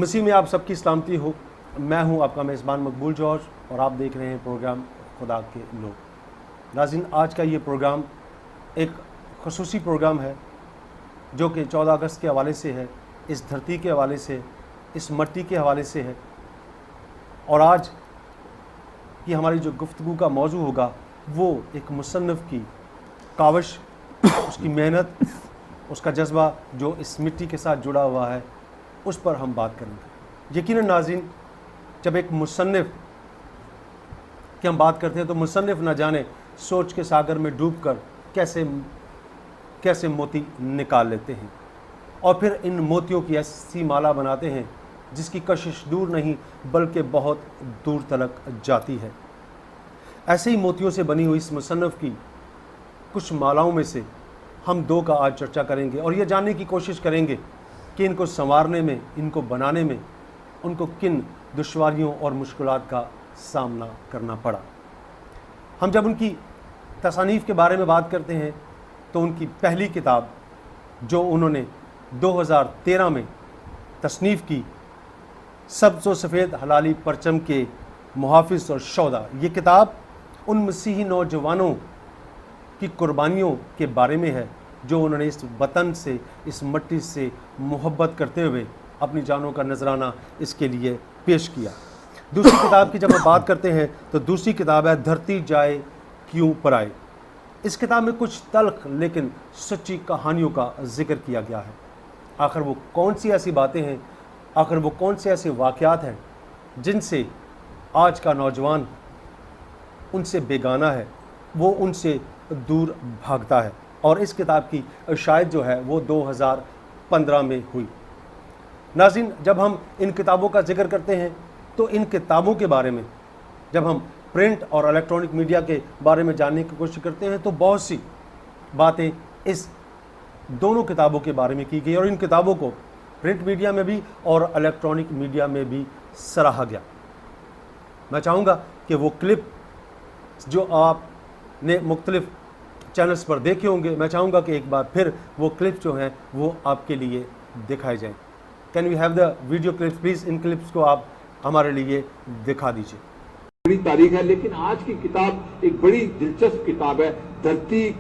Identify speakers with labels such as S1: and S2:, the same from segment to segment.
S1: مسیح میں آپ سب کی سلامتی ہو. میں ہوں آپ کا میزبان مقبول جارج اور آپ دیکھ رہے ہیں پروگرام خدا کے لوگ. ناظرین، آج کا یہ پروگرام ایک خصوصی پروگرام ہے جو کہ 14 اگست کے حوالے سے ہے، اس دھرتی کے حوالے سے، اس مٹی کے حوالے سے ہے. اور آج کی ہماری جو گفتگو کا موضوع ہوگا وہ ایک مصنف کی کاوش، اس کی محنت، اس کا جذبہ جو اس مٹی کے ساتھ جڑا ہوا ہے، اس پر ہم بات کریں گے. یقیناً ناظرین، جب ایک مصنف کی ہم بات کرتے ہیں تو مصنف نہ جانے سوچ کے ساگر میں ڈوب کر کیسے موتی نکال لیتے ہیں اور پھر ان موتیوں کی ایسی مالا بناتے ہیں جس کی کشش دور نہیں بلکہ بہت دور تلک جاتی ہے. ایسے ہی موتیوں سے بنی ہوئی اس مصنف کی کچھ مالاؤں میں سے ہم دو کا آج چرچا کریں گے اور یہ جاننے کی کوشش کریں گے کہ ان کو سنوارنے میں، ان کو بنانے میں ان کو کن دشواریوں اور مشکلات کا سامنا کرنا پڑا. ہم جب ان کی تصانیف کے بارے میں بات کرتے ہیں تو ان کی پہلی کتاب جو انہوں نے 2013 میں تصنیف کی، سبز و سفید ہلالی پرچم کے محافظ اور شہدا، یہ کتاب ان مسیحی نوجوانوں کی قربانیوں کے بارے میں ہے جو انہوں نے اس وطن سے، اس مٹی سے محبت کرتے ہوئے اپنی جانوں کا نذرانہ اس کے لیے پیش کیا. دوسری کتاب کی جب ہم بات کرتے ہیں تو دوسری کتاب ہے دھرتی جائے کیوں پرائے. اس کتاب میں کچھ تلخ لیکن سچی کہانیوں کا ذکر کیا گیا ہے. آخر وہ کون سی ایسی باتیں ہیں، آخر وہ کون سے ایسے واقعات ہیں جن سے آج کا نوجوان ان سے بیگانہ ہے، وہ ان سے دور بھاگتا ہے. اور اس کتاب کی شاید جو ہے وہ 2015 میں ہوئی. ناظرین، جب ہم ان کتابوں کا ذکر کرتے ہیں تو ان کتابوں کے بارے میں جب ہم پرنٹ اور الیکٹرانک میڈیا کے بارے میں جاننے کی کوشش کرتے ہیں تو بہت سی باتیں اس دونوں کتابوں کے بارے میں کی گئی اور ان کتابوں کو پرنٹ میڈیا میں بھی اور الیکٹرانک میڈیا میں بھی سراہا گیا. میں چاہوں گا کہ وہ کلپ جو آپ نے مختلف چینلز پر دیکھے ہوں گے، میں چاہوں گا کہ ایک بار پھر وہ کلپ جو ہیں وہ آپ کے لیے دکھائے جائیں. Can we have the video clips please? ان کلپس کو آپ ہمارے لیے دکھا دیجیے.
S2: بڑی تاریخ ہے، لیکن آج کی کتاب ایک بڑی دلچسپ کتاب ہے، دھرتی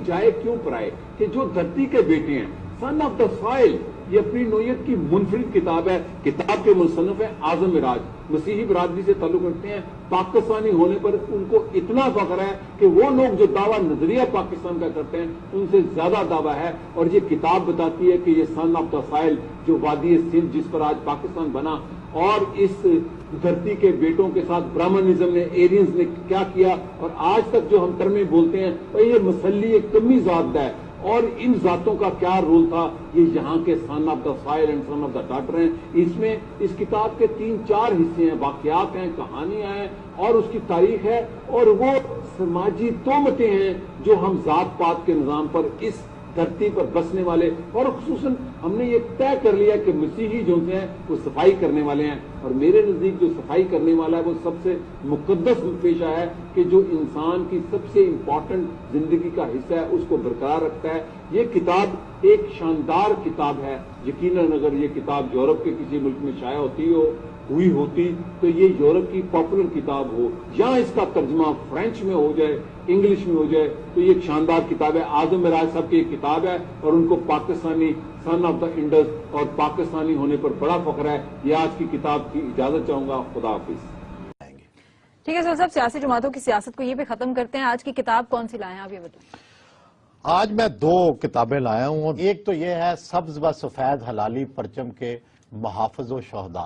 S2: جائے کیوں پرائے، کہ جو دھرتی کے بیٹے ہیں، سن آف دا سوائل، یہ اپنی نوعیت کی منفرد کتاب ہے. کتاب کے مصنف ہیں اعظم معراج، مسیحی برادری سے تعلق رکھتے ہیں. پاکستانی ہونے پر ان کو اتنا فخر ہے کہ وہ لوگ جو دعویٰ نظریہ پاکستان کا کرتے ہیں ان سے زیادہ دعویٰ ہے. اور یہ کتاب بتاتی ہے کہ یہ سن آف دا سوائل، جو وادی سندھ جس پر آج پاکستان بنا، اور اس دھرتی کے بیٹوں کے ساتھ برہمنزم نے، ایرینز نے کیا کیا، اور آج تک جو ہم ترمیم بولتے ہیں یہ مسلی ایک کمی ذات ہے، اور ان ذاتوں کا کیا رول تھا، یہ یہاں کے son of the soil and son of the daughter ہیں. اس میں اس کتاب کے 3-4 حصے ہیں، واقعات ہیں، کہانیاں ہیں اور اس کی تاریخ ہے، اور وہ سماجی تہمتیں ہیں جو ہم ذات پات کے نظام پر اس دھرتی پر بسنے والے، اور خصوصاً ہم نے یہ طے کر لیا کہ مسیحی جو ہیں وہ صفائی کرنے والے ہیں. اور میرے نزدیک جو صفائی کرنے والا ہے وہ سب سے مقدس پیشہ ہے کہ جو انسان کی سب سے امپورٹنٹ زندگی کا حصہ ہے اس کو برقرار رکھتا ہے. یہ کتاب ایک شاندار کتاب ہے. یقیناً اگر یہ کتاب یورپ کے کسی ملک میں شائع ہوئی ہوتی تو یہ یورپ کی پاپولر کتاب ہو، یا اس کا ترجمہ فرینچ میں ہو جائے، انگلش میں ہو جائے، تو یہ ایک شاندار کتاب ہے. اعظم معراج صاحب کی ایک کتاب ہے اور ان کو پاکستانی سن آف دا انڈس اور پاکستانی ہونے پر بڑا فخر ہے. یہ آج کی کتاب کی اجازت چاہوں گا. خدا حافظ.
S3: ٹھیک ہے سر صاحب، سیاسی جماعتوں کی سیاست کو یہ بھی ختم کرتے ہیں. آج کی کتاب کون سی لائے ہیں آپ یہ بتائیں؟
S4: آج میں 2 کتابیں لایا ہوں. ایک تو یہ ہے سبز و سفید ہلالی پرچم کے محافظ و شہدا،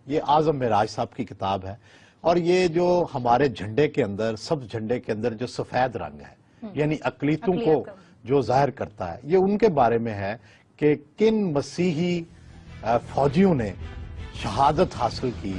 S4: یہ اعظم معراج صاحب کی کتاب ہے. اور یہ جو ہمارے جھنڈے کے اندر، سبز جھنڈے کے اندر جو سفید رنگ ہے یعنی اقلیتوں کو جو ظاہر کرتا ہے، یہ ان کے بارے میں ہے کہ کن مسیحی فوجیوں نے شہادت حاصل کی،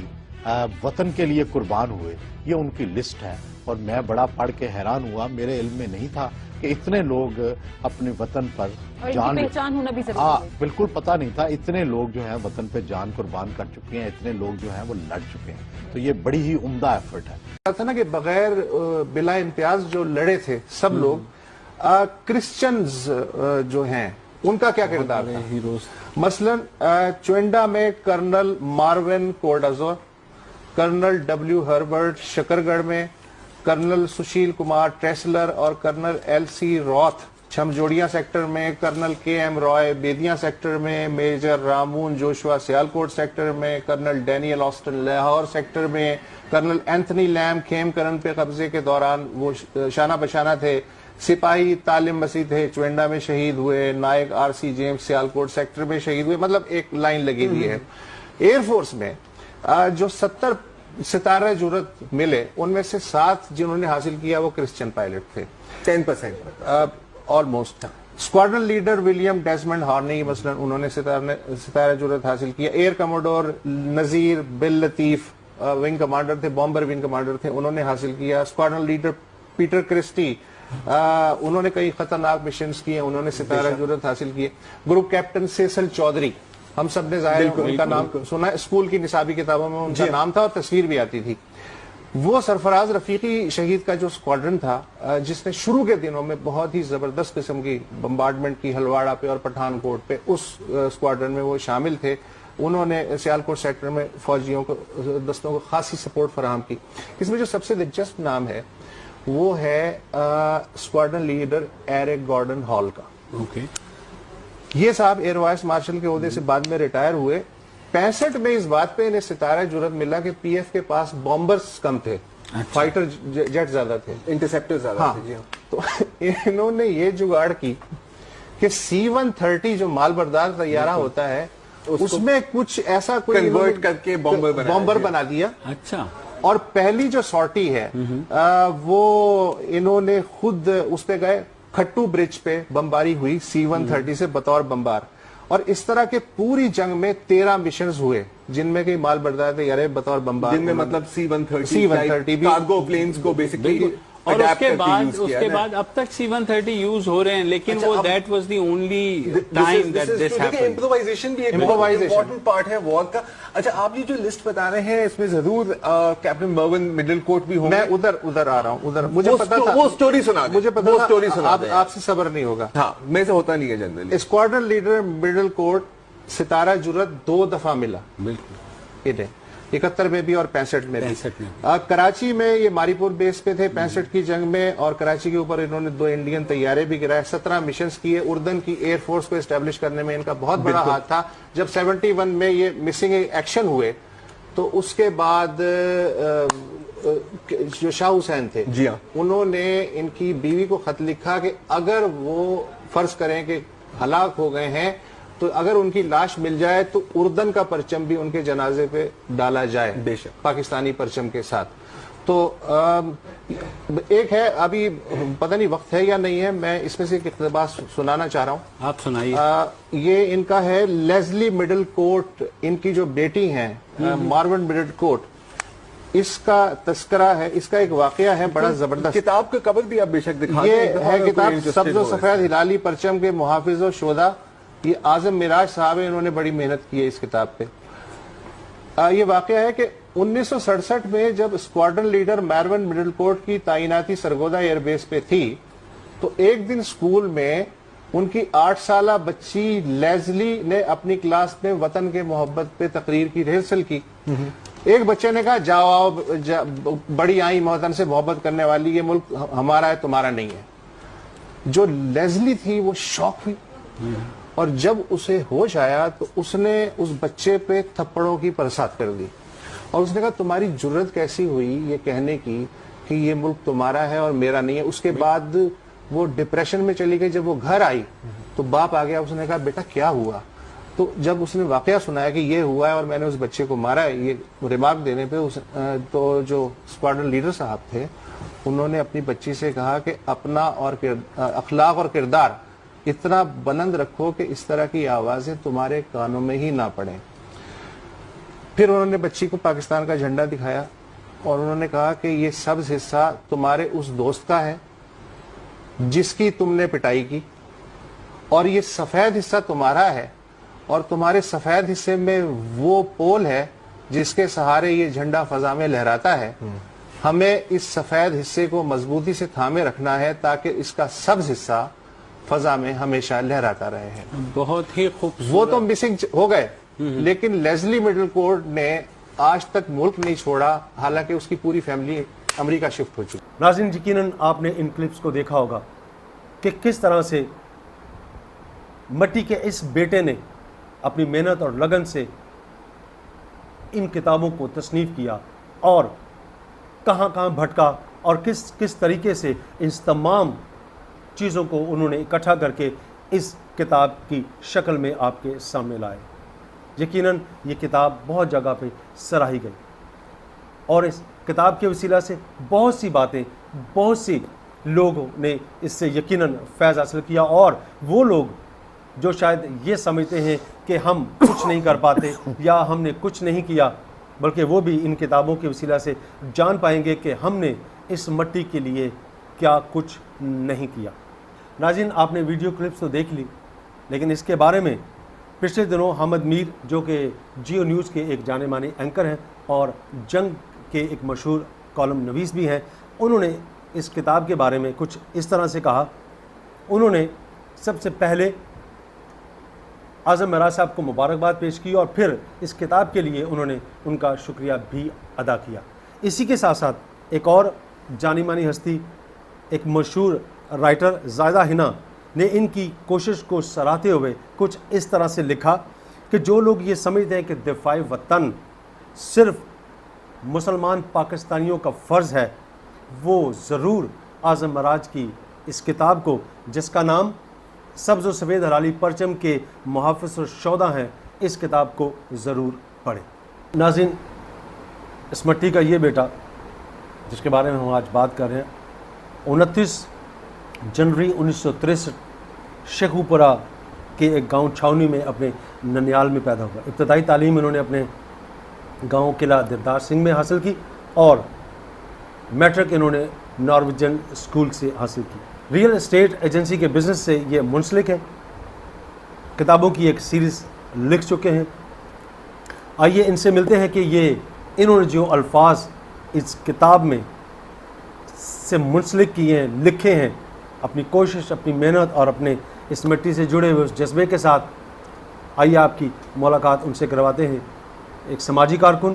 S4: وطن کے لیے قربان ہوئے. یہ ان کی لسٹ ہے اور میں بڑا پڑھ کے حیران ہوا. میرے علم میں نہیں تھا کہ اتنے لوگ اپنے وطن پر جان،
S3: پہچان ہونا بھی ضروری ہے.
S4: بالکل پتہ نہیں تھا. اتنے لوگ جو ہیں وطن پہ جان قربان کر چکے ہیں، اتنے لوگ جو ہیں وہ لڑ چکے ہیں. تو یہ بڑی ہی عمدہ ایفرٹ ہے.
S5: تھا نا کہ بغیر بلا امتیاز جو لڑے تھے سب لوگ، کرسچنز جو ہیں ان کا کیا کردار تھا؟ مثلاً چوئنڈا میں کرنل مارون کوڈازور، کرنل ڈبلیو ہربرٹ شکر گڑھ میں، کرنل سشیل کمار ٹریسلر اور colonel L C Roth Chhamb Jaurian sector میں، colonel K M Rai Bedian sector میں، major Ramon Joshua Sialkot sector میں، colonel Daniel Austin Lahore sector میں، colonel Anthony Lam Khem Karan پہ قبضے کے دوران وہ شانہ بشانہ تھے، سپاہی طالب مسیح تھے چوئنڈا میں شہید ہوئے، Naik R C James Sialkot sector میں شہید ہوئے، مطلب ایک لائن لگی ہوئی ہے۔ ایئر فورس میں جو 70 ستارہ جرت ملے ان میں سے 7 جنہوں نے حاصل کیا وہ کرسچن پائلٹ تھے،
S6: 10%
S5: آلموسٹ۔ اسکواڈرن لیڈر ولیم ڈیزمنڈ ہارنی مثلا انہوں نے ستارہ جرت حاصل کیا۔ ایئر کموڈور نذیر بل لطیف ونگ کمانڈر تھے، بامبر ونگ کمانڈر تھے، انہوں نے حاصل کیا۔ اسکواڈرن لیڈر پیٹر کرسٹی انہوں نے کئی خطرناک مشنز کیے، انہوں نے ستارہ جرت حاصل کیے۔ گروپ کیپٹن سیسل چودھری ہم سب نے ظاہر ان کا نام سنا، اسکول کی نصابی کتابوں میں ان کا نام تھا اور تصویر بھی آتی تھی۔ وہ سرفراز رفیقی شہید کا جو اسکواڈرن تھا جس نے شروع کے دنوں میں بہت ہی زبردست قسم کی بمبارڈمنٹ کی ہلواڑا پہ اور پٹھان کوٹ پہ، اس اسکواڈرن میں وہ شامل تھے، انہوں نے سیالکوٹ سیکٹر میں فوجیوں کو دستوں کو خاصی سپورٹ فراہم کی۔ اس میں جو سب سے دلچسپ نام ہے وہ ہے squadron leader Eric Gordon Hall کا۔ یہ صاحب ایئر وائس مارشل کے عہدے سے بعد میں ریٹائر ہوئے۔ 65 میں اس بات پہ انہیں ستارہ جرت ملا کہ پی ایف کے پاس بامبرز کم تھے، فائٹر جیٹ زیادہ تھے،
S6: انٹرسپٹر زیادہ تھے۔
S5: تو انہوں نے یہ جگاڑ کی کہ C-130 جو مال بردار طیارہ ہوتا ہے اس میں کچھ ایسا کوئی
S6: کنورٹ کر کے
S5: بامبر بنا دیا۔
S7: اچھا،
S5: اور پہلی جو سارٹی ہے وہ انہوں نے خود اس پہ گئے، کھٹو برج پہ بمباری ہوئی C-130 سے بطور بمبار، اور اس طرح کے پوری جنگ میں 13 مشنز ہوئے جن میں کہ مال بردار طیارے بطور بمبار،
S6: جن میں مطلب C-130
S5: بھی
S6: کارگو پلینز کو بیسکلی
S7: اور اس کے بعد اب تک C-130 یوز ہو رہے ہیں، لیکن وہ that was the only time that this happened.
S6: Improvisation بھی ایک امپورٹنٹ پارٹ ہے وار کا۔ اچھا، آپ یہ جو لسٹ بتا رہے ہیں اس میں ضرور کیپٹن مرون مڈل کوٹ بھی ہوں گے۔
S5: میں ادھر آ رہا ہوں، ادھر مجھے پتا تھا،
S6: وہ سٹوری سنا دیں،
S5: مجھے پتا
S6: وہ سٹوری سنا
S5: تھا آپ سے صبر نہیں ہوگا۔
S6: ہاں، میں سے ہوتا نہیں ہے جنرلی۔
S5: اسکواڈرن لیڈر مڈل کوٹ ستارہ جرت 2 دفعہ ملا،
S7: بالکل
S5: 71 میں بھی اور 65 میں بھی۔ کراچی میں یہ ماری پور بیس پہ تھے 65 کی جنگ میں، اور کراچی کے اوپر انہوں نے 2 انڈین طیارے بھی گرائے، 17 مشنز کیے۔ اردن کی ایئر فورس کو اسٹیبلش کرنے میں ان کا بہت بڑا ہاتھ تھا۔ جب 71 میں یہ مسنگ ایکشن ہوئے تو اس کے بعد جو شاہ حسین تھے انہوں نے ان کی بیوی کو خط لکھا کہ اگر وہ فرض کریں کہ ہلاک ہو گئے ہیں تو اگر ان کی لاش مل جائے تو اردن کا پرچم بھی ان کے جنازے پہ ڈالا جائے، بے شک پاکستانی پرچم کے ساتھ۔ تو ایک ہے، ابھی پتہ نہیں وقت ہے یا نہیں ہے، میں اس میں سے ایک اقتباس سنانا چاہ رہا ہوں،
S7: آپ سنائیے۔
S5: یہ ان کا ہے لیزلی مڈل کوٹ، ان کی جو بیٹی ہیں مارون مڈل کوٹ، اس کا تذکرہ ہے، اس کا ایک واقعہ ہے بڑا زبردست۔
S6: کتاب کا کور بھی آپ بے شک دکھا دیں۔
S5: یہ ہے کتاب سبز و سفید ہلالی پرچم کے محافظ و شہداء، یہ اعظم مراج صاحب ہیں، انہوں نے بڑی محنت کی ہے اس کتاب پہ۔ یہ واقعہ ہے کہ 1967 میں جب اسکواڈرن لیڈر مارون مڈل کوٹ کی تعیناتی سرگودا ایئر بیس پہ تھی تو ایک دن اسکول میں ان کی 8 سالہ بچی لیزلی نے اپنی کلاس میں وطن کے محبت پہ تقریر کی ریہرسل کی۔ ایک بچے نے کہا جاؤ آؤ، بڑی آئی وطن سے محبت کرنے والی، یہ ملک ہمارا ہے تمہارا نہیں ہے۔ جو لیزلی تھی وہ شاک ہوئی، اور جب اسے ہوش آیا تو اس نے اس بچے پہ تھپڑوں کی برسات کر دی، اور اس نے کہا تمہاری جرت کیسی ہوئی یہ کہنے کی کہ یہ ملک تمہارا ہے اور میرا نہیں ہے۔ اس کے بعد وہ ڈپریشن میں چلی گئی۔ جب وہ گھر آئی تو باپ آ گیا، اس نے کہا بیٹا کیا ہوا؟ تو جب اس نے واقعہ سنایا کہ یہ ہوا ہے اور میں نے اس بچے کو مارا ہے، یہ ریمارک دینے پہ تو جو اسکواڈرن لیڈر صاحب تھے انہوں نے اپنی بچی سے کہا کہ اپنا اور اخلاق اور کردار اتنا بلند رکھو کہ اس طرح کی آوازیں تمہارے کانوں میں ہی نہ پڑیں۔ پھر انہوں نے بچی کو پاکستان کا جھنڈا دکھایا اور انہوں نے کہا کہ یہ سبز حصہ تمہارے اس دوست کا ہے جس کی تم نے پٹائی کی، اور یہ سفید حصہ تمہارا ہے، اور تمہارے سفید حصے میں وہ پول ہے جس کے سہارے یہ جھنڈا فضا میں لہراتا ہے۔ ہمیں اس سفید حصے کو مضبوطی سے تھامے رکھنا ہے تاکہ اس کا سبز حصہ فضا میں ہمیشہ لہراتا رہے ہیں.
S7: بہت ہی خوبصورت.
S5: وہ تو مسنگ ہو گئے لیکن لیزلی مڈل کورٹ نے آج تک ملک نہیں چھوڑا، حالانکہ اس کی پوری فیملی امریکہ شفٹ ہو چکی.
S1: ناظرین یقیناً آپ نے ان کلپس کو دیکھا ہوگا کہ کس طرح سے مٹی کے اس بیٹے نے اپنی محنت اور لگن سے ان کتابوں کو تصنیف کیا اور کہاں کہاں بھٹکا اور کس طریقے سے ان تمام چیزوں کو انہوں نے اکٹھا کر کے اس کتاب کی شکل میں آپ کے سامنے لائے. یقیناً یہ کتاب بہت جگہ پہ سراہی گئی اور اس کتاب کے وسیلہ سے بہت سی باتیں بہت سی لوگوں نے اس سے یقیناً فیض حاصل کیا، اور وہ لوگ جو شاید یہ سمجھتے ہیں کہ ہم کچھ نہیں کر پاتے یا ہم نے کچھ نہیں کیا، بلکہ وہ بھی ان کتابوں کے وسیلہ سے جان پائیں گے کہ ہم نے اس مٹی کے لیے کیا کچھ نہیں کیا. ناظرین آپ نے ویڈیو کلپس تو دیکھ لی، لیکن اس کے بارے میں پچھلے دنوں حامد میر جو کہ جیو نیوز کے ایک جانے مانے اینکر ہیں اور جنگ کے ایک مشہور کالم نویس بھی ہیں، انہوں نے اس کتاب کے بارے میں کچھ اس طرح سے کہا. انہوں نے سب سے پہلے اعظم معراج صاحب کو مبارکباد پیش کی اور پھر اس کتاب کے لیے انہوں نے ان کا شکریہ بھی ادا کیا. اسی کے ساتھ ساتھ ایک اور جانی مانی ہستی، ایک مشہور رائٹر زائدہ حنا نے ان کی کوشش کو سراہتے ہوئے کچھ اس طرح سے لکھا کہ جو لوگ یہ سمجھتے ہیں کہ دفاع وطن صرف مسلمان پاکستانیوں کا فرض ہے، وہ ضرور اعظم معراج کی اس کتاب کو، جس کا نام سبز و سفید ہلالی پرچم کے محافظ الشہداء ہیں، اس کتاب کو ضرور پڑھیں. ناظرین اس مٹی کا یہ بیٹا جس کے بارے میں ہم آج بات کر رہے ہیں، 29 جنوری 1963 شیخوپورہ کے ایک گاؤں چھاونی میں اپنے ننیال میں پیدا ہوا. ابتدائی تعلیم انہوں نے اپنے گاؤں قلعہ دیودار سنگھ میں حاصل کی اور میٹرک انہوں نے نارویجن اسکول سے حاصل کی. ریئل اسٹیٹ ایجنسی کے بزنس سے یہ منسلک ہیں، کتابوں کی ایک سیریز لکھ چکے ہیں. آئیے ان سے ملتے ہیں کہ یہ انہوں نے جو الفاظ اس کتاب میں سے منسلک کیے ہیں، لکھے ہیں، اپنی کوشش، اپنی محنت اور اپنے اس مٹی سے جڑے ہوئے اس جذبے کے ساتھ. آئیے آپ کی ملاقات ان سے کرواتے ہیں. ایک سماجی کارکن،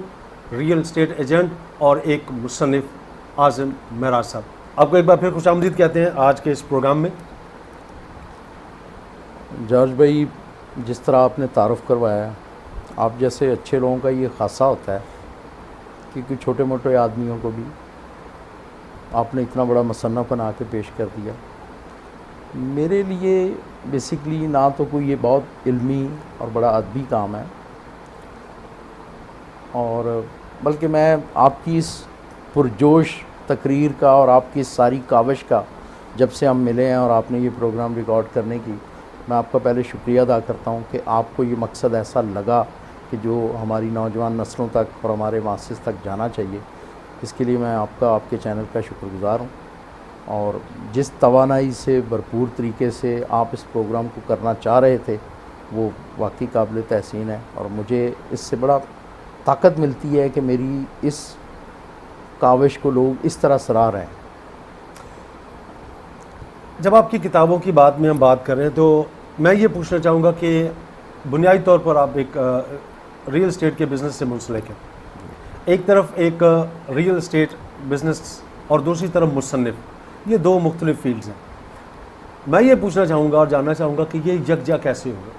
S1: ریئل اسٹیٹ ایجنٹ اور ایک مصنف اعظم معراج صاحب. آپ کو ایک بار پھر خوش آمدید کہتے ہیں آج کے اس پروگرام میں.
S8: جارج بھائی، جس طرح آپ نے تعارف کروایا، آپ جیسے اچھے لوگوں کا یہ خاصہ ہوتا ہے کہ کوئی چھوٹے موٹے آدمیوں کو بھی آپ نے اتنا بڑا مصنف بنا کے پیش کر دیا. میرے لیے بیسکلی نہ تو کوئی یہ بہت علمی اور بڑا ادبی کام ہے، اور بلکہ میں آپ کی اس پرجوش تقریر کا اور آپ کی اس ساری کاوش کا جب سے ہم ملے ہیں اور آپ نے یہ پروگرام ریکارڈ کرنے کی، میں آپ کا پہلے شکریہ ادا کرتا ہوں کہ آپ کو یہ مقصد ایسا لگا کہ جو ہماری نوجوان نسلوں تک اور ہمارے ماسز تک جانا چاہیے. اس کے لیے میں آپ کے چینل کا شکر گزار ہوں. اور جس توانائی سے بھرپور طریقے سے آپ اس پروگرام کو کرنا چاہ رہے تھے وہ واقعی قابل تحسین ہے، اور مجھے اس سے بڑا طاقت ملتی ہے کہ میری اس کاوش کو لوگ اس طرح سراہ رہے ہیں.
S1: جب آپ کی کتابوں کی بات میں ہم بات کر رہے ہیں تو میں یہ پوچھنا چاہوں گا کہ بنیادی طور پر آپ ایک ریئل اسٹیٹ کے بزنس سے منسلک ہیں. ایک طرف ایک ریئل اسٹیٹ بزنس اور دوسری طرف مصنف، یہ دو مختلف فیلڈز ہیں. میں یہ پوچھنا چاہوں گا اور جاننا چاہوں گا کہ یہ یکجا کیسے ہوگا؟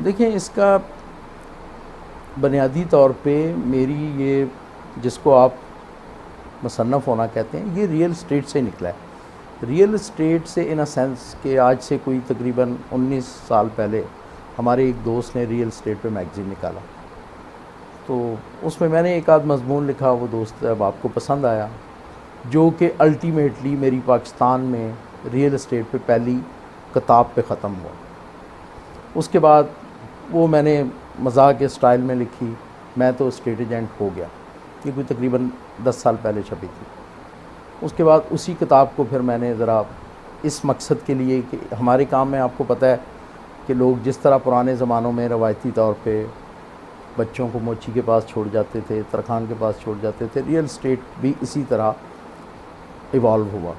S8: دیکھیں، اس کا بنیادی طور پہ میری یہ جس کو آپ مصنف ہونا کہتے ہیں، یہ ریئل اسٹیٹ سے نکلا ہے. ریئل اسٹیٹ سے ان اے سینس کہ آج سے کوئی تقریباً 19 سال پہلے ہمارے ایک دوست نے ریئل اسٹیٹ پہ میگزین نکالا، تو اس میں میں نے ایک آدھ مضمون لکھا. وہ دوست اب آپ کو پسند آیا، جو کہ الٹیمیٹلی میری پاکستان میں ریئل اسٹیٹ پہ پہلی کتاب پہ ختم ہوا. اس کے بعد وہ میں نے مزاح کے سٹائل میں لکھی، میں تو اسٹیٹ ایجنٹ ہو گیا. یہ کوئی تقریباً 10 سال پہلے چھپی تھی. اس کے بعد اسی کتاب کو پھر میں نے ذرا اس مقصد کے لیے کہ ہمارے کام میں آپ کو پتہ ہے کہ لوگ جس طرح پرانے زمانوں میں روایتی طور پہ بچوں کو موچی کے پاس چھوڑ جاتے تھے، ترخان کے پاس چھوڑ جاتے تھے، ریئل اسٹیٹ بھی اسی طرح ایوالو ہوا.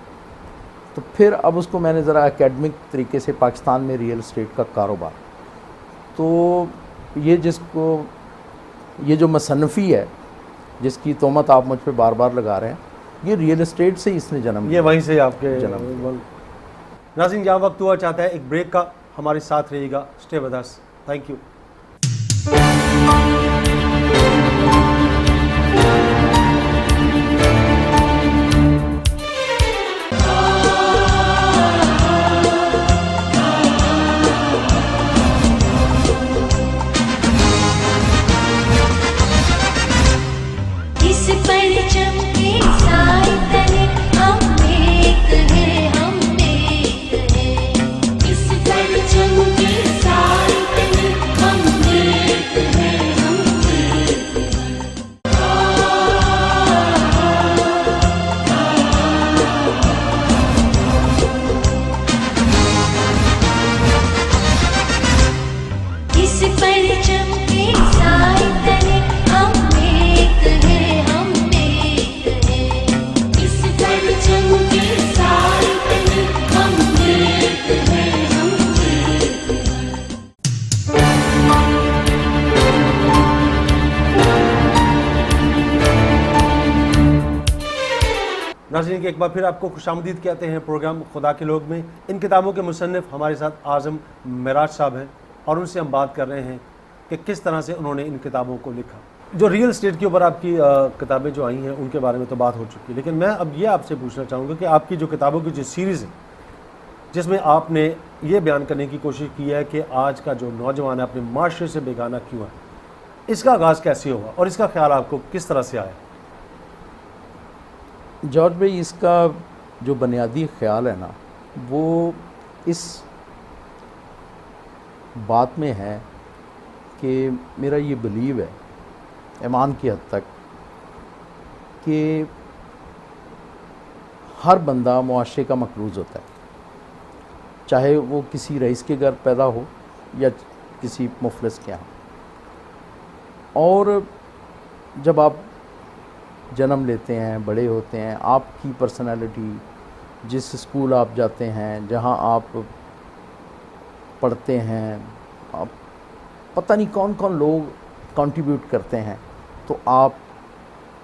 S8: تو پھر اب اس کو میں نے ذرا اکیڈمک طریقے سے پاکستان میں ریئل اسٹیٹ کا کاروبار، تو یہ یہ جو مصنفی ہے جس کی تہمت آپ مجھ پہ بار بار لگا رہے ہیں، یہ ریئل اسٹیٹ سے اس نے جنم
S1: یہ
S8: لیا۔
S1: وہیں سے آپ کے
S8: جنم۔
S1: ناظرین یہاں وقت ہوا چاہتا ہے ایک بریک کا، ہمارے ساتھ رہیے گا، stay with us, thank you. ناظرین کہ ایک بار پھر آپ کو خوش آمدید کہتے ہیں پروگرام خدا کے لوگ میں۔ ان کتابوں کے مصنف ہمارے ساتھ اعظم معراج صاحب ہیں، اور ان سے ہم بات کر رہے ہیں کہ کس طرح سے انہوں نے ان کتابوں کو لکھا۔ جو ریئل اسٹیٹ کے اوپر آپ کی کتابیں جو آئی ہیں ان کے بارے میں تو بات ہو چکی ہے، لیکن میں اب یہ آپ سے پوچھنا چاہوں گا کہ آپ کی جو کتابوں کی جو سیریز ہے جس میں آپ نے یہ بیان کرنے کی کوشش کی ہے کہ آج کا جو نوجوان ہے اپنے معاشرے سے بیگانہ کیوں ہے، اس کا آغاز کیسے ہوا اور اس کا خیال آپ کو کس طرح سے آیا؟
S8: جارج بھائی، اس کا جو بنیادی خیال ہے نا، وہ اس بات میں ہے کہ میرا یہ بلیو ہے ایمان کی حد تک کہ ہر بندہ معاشرے کا مقروض ہوتا ہے، چاہے وہ کسی رئیس کے گھر پیدا ہو یا کسی مفلس کے یہاں۔ اور جب آپ جنم لیتے ہیں، بڑے ہوتے ہیں، آپ کی پرسنالٹی، جس اسکول آپ جاتے ہیں، جہاں آپ پڑھتے ہیں، آپ پتہ نہیں کون کون لوگ کنٹریبیوٹ کرتے ہیں، تو آپ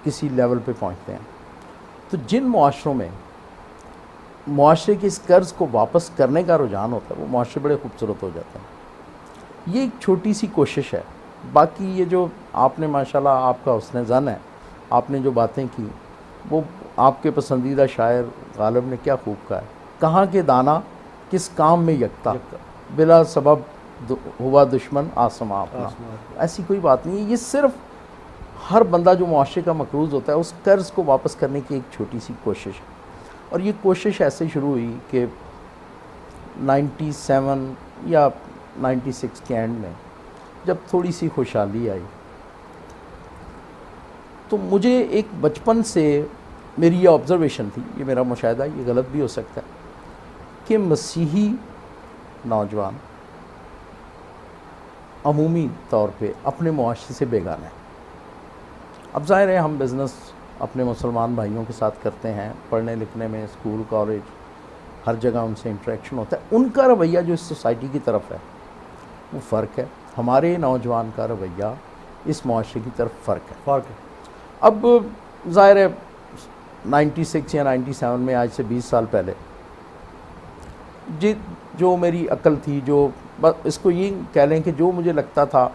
S8: کسی لیول پہ پہنچتے ہیں۔ تو جن معاشروں میں معاشرے کے اس قرض کو واپس کرنے کا رجحان ہوتا ہے، وہ معاشرے بڑے خوبصورت ہو جاتے ہیں۔ یہ ایک چھوٹی سی کوشش ہے۔ باقی یہ جو آپ نے ماشاءاللہ، آپ کا حسن ظن ہے، آپ نے جو باتیں کی، وہ آپ کے پسندیدہ شاعر غالب نے کیا خوب کہا ہے، کہاں کے دانا کس کام میں یکتا، بلا سبب ہوا دشمن آسماں اپنا۔ ایسی کوئی بات نہیں ہے، یہ صرف ہر بندہ جو معاشرے کا مقروض ہوتا ہے اس قرض کو واپس کرنے کی ایک چھوٹی سی کوشش ہے۔ اور یہ کوشش ایسے شروع ہوئی کہ 97 یا 96 کے اینڈ میں جب تھوڑی سی خوشحالی آئی، تو مجھے ایک بچپن سے میری یہ آبزرویشن تھی، یہ میرا مشاہدہ، یہ غلط بھی ہو سکتا ہے، کہ مسیحی نوجوان عمومی طور پہ اپنے معاشرے سے بیگانہ ہیں۔ اب ظاہر ہے ہم بزنس اپنے مسلمان بھائیوں کے ساتھ کرتے ہیں، پڑھنے لکھنے میں، اسکول کالج ہر جگہ ان سے انٹریکشن ہوتا ہے، ان کا رویہ جو اس سوسائٹی کی طرف ہے وہ فرق ہے، ہمارے نوجوان کا رویہ اس معاشرے کی طرف فرق ہے۔ اب ظاہر ہے 96 یا 97 میں، آج سے 20 سال پہلے، جو میری عقل تھی، جو اس کو یہ کہہ لیں کہ جو مجھے لگتا تھا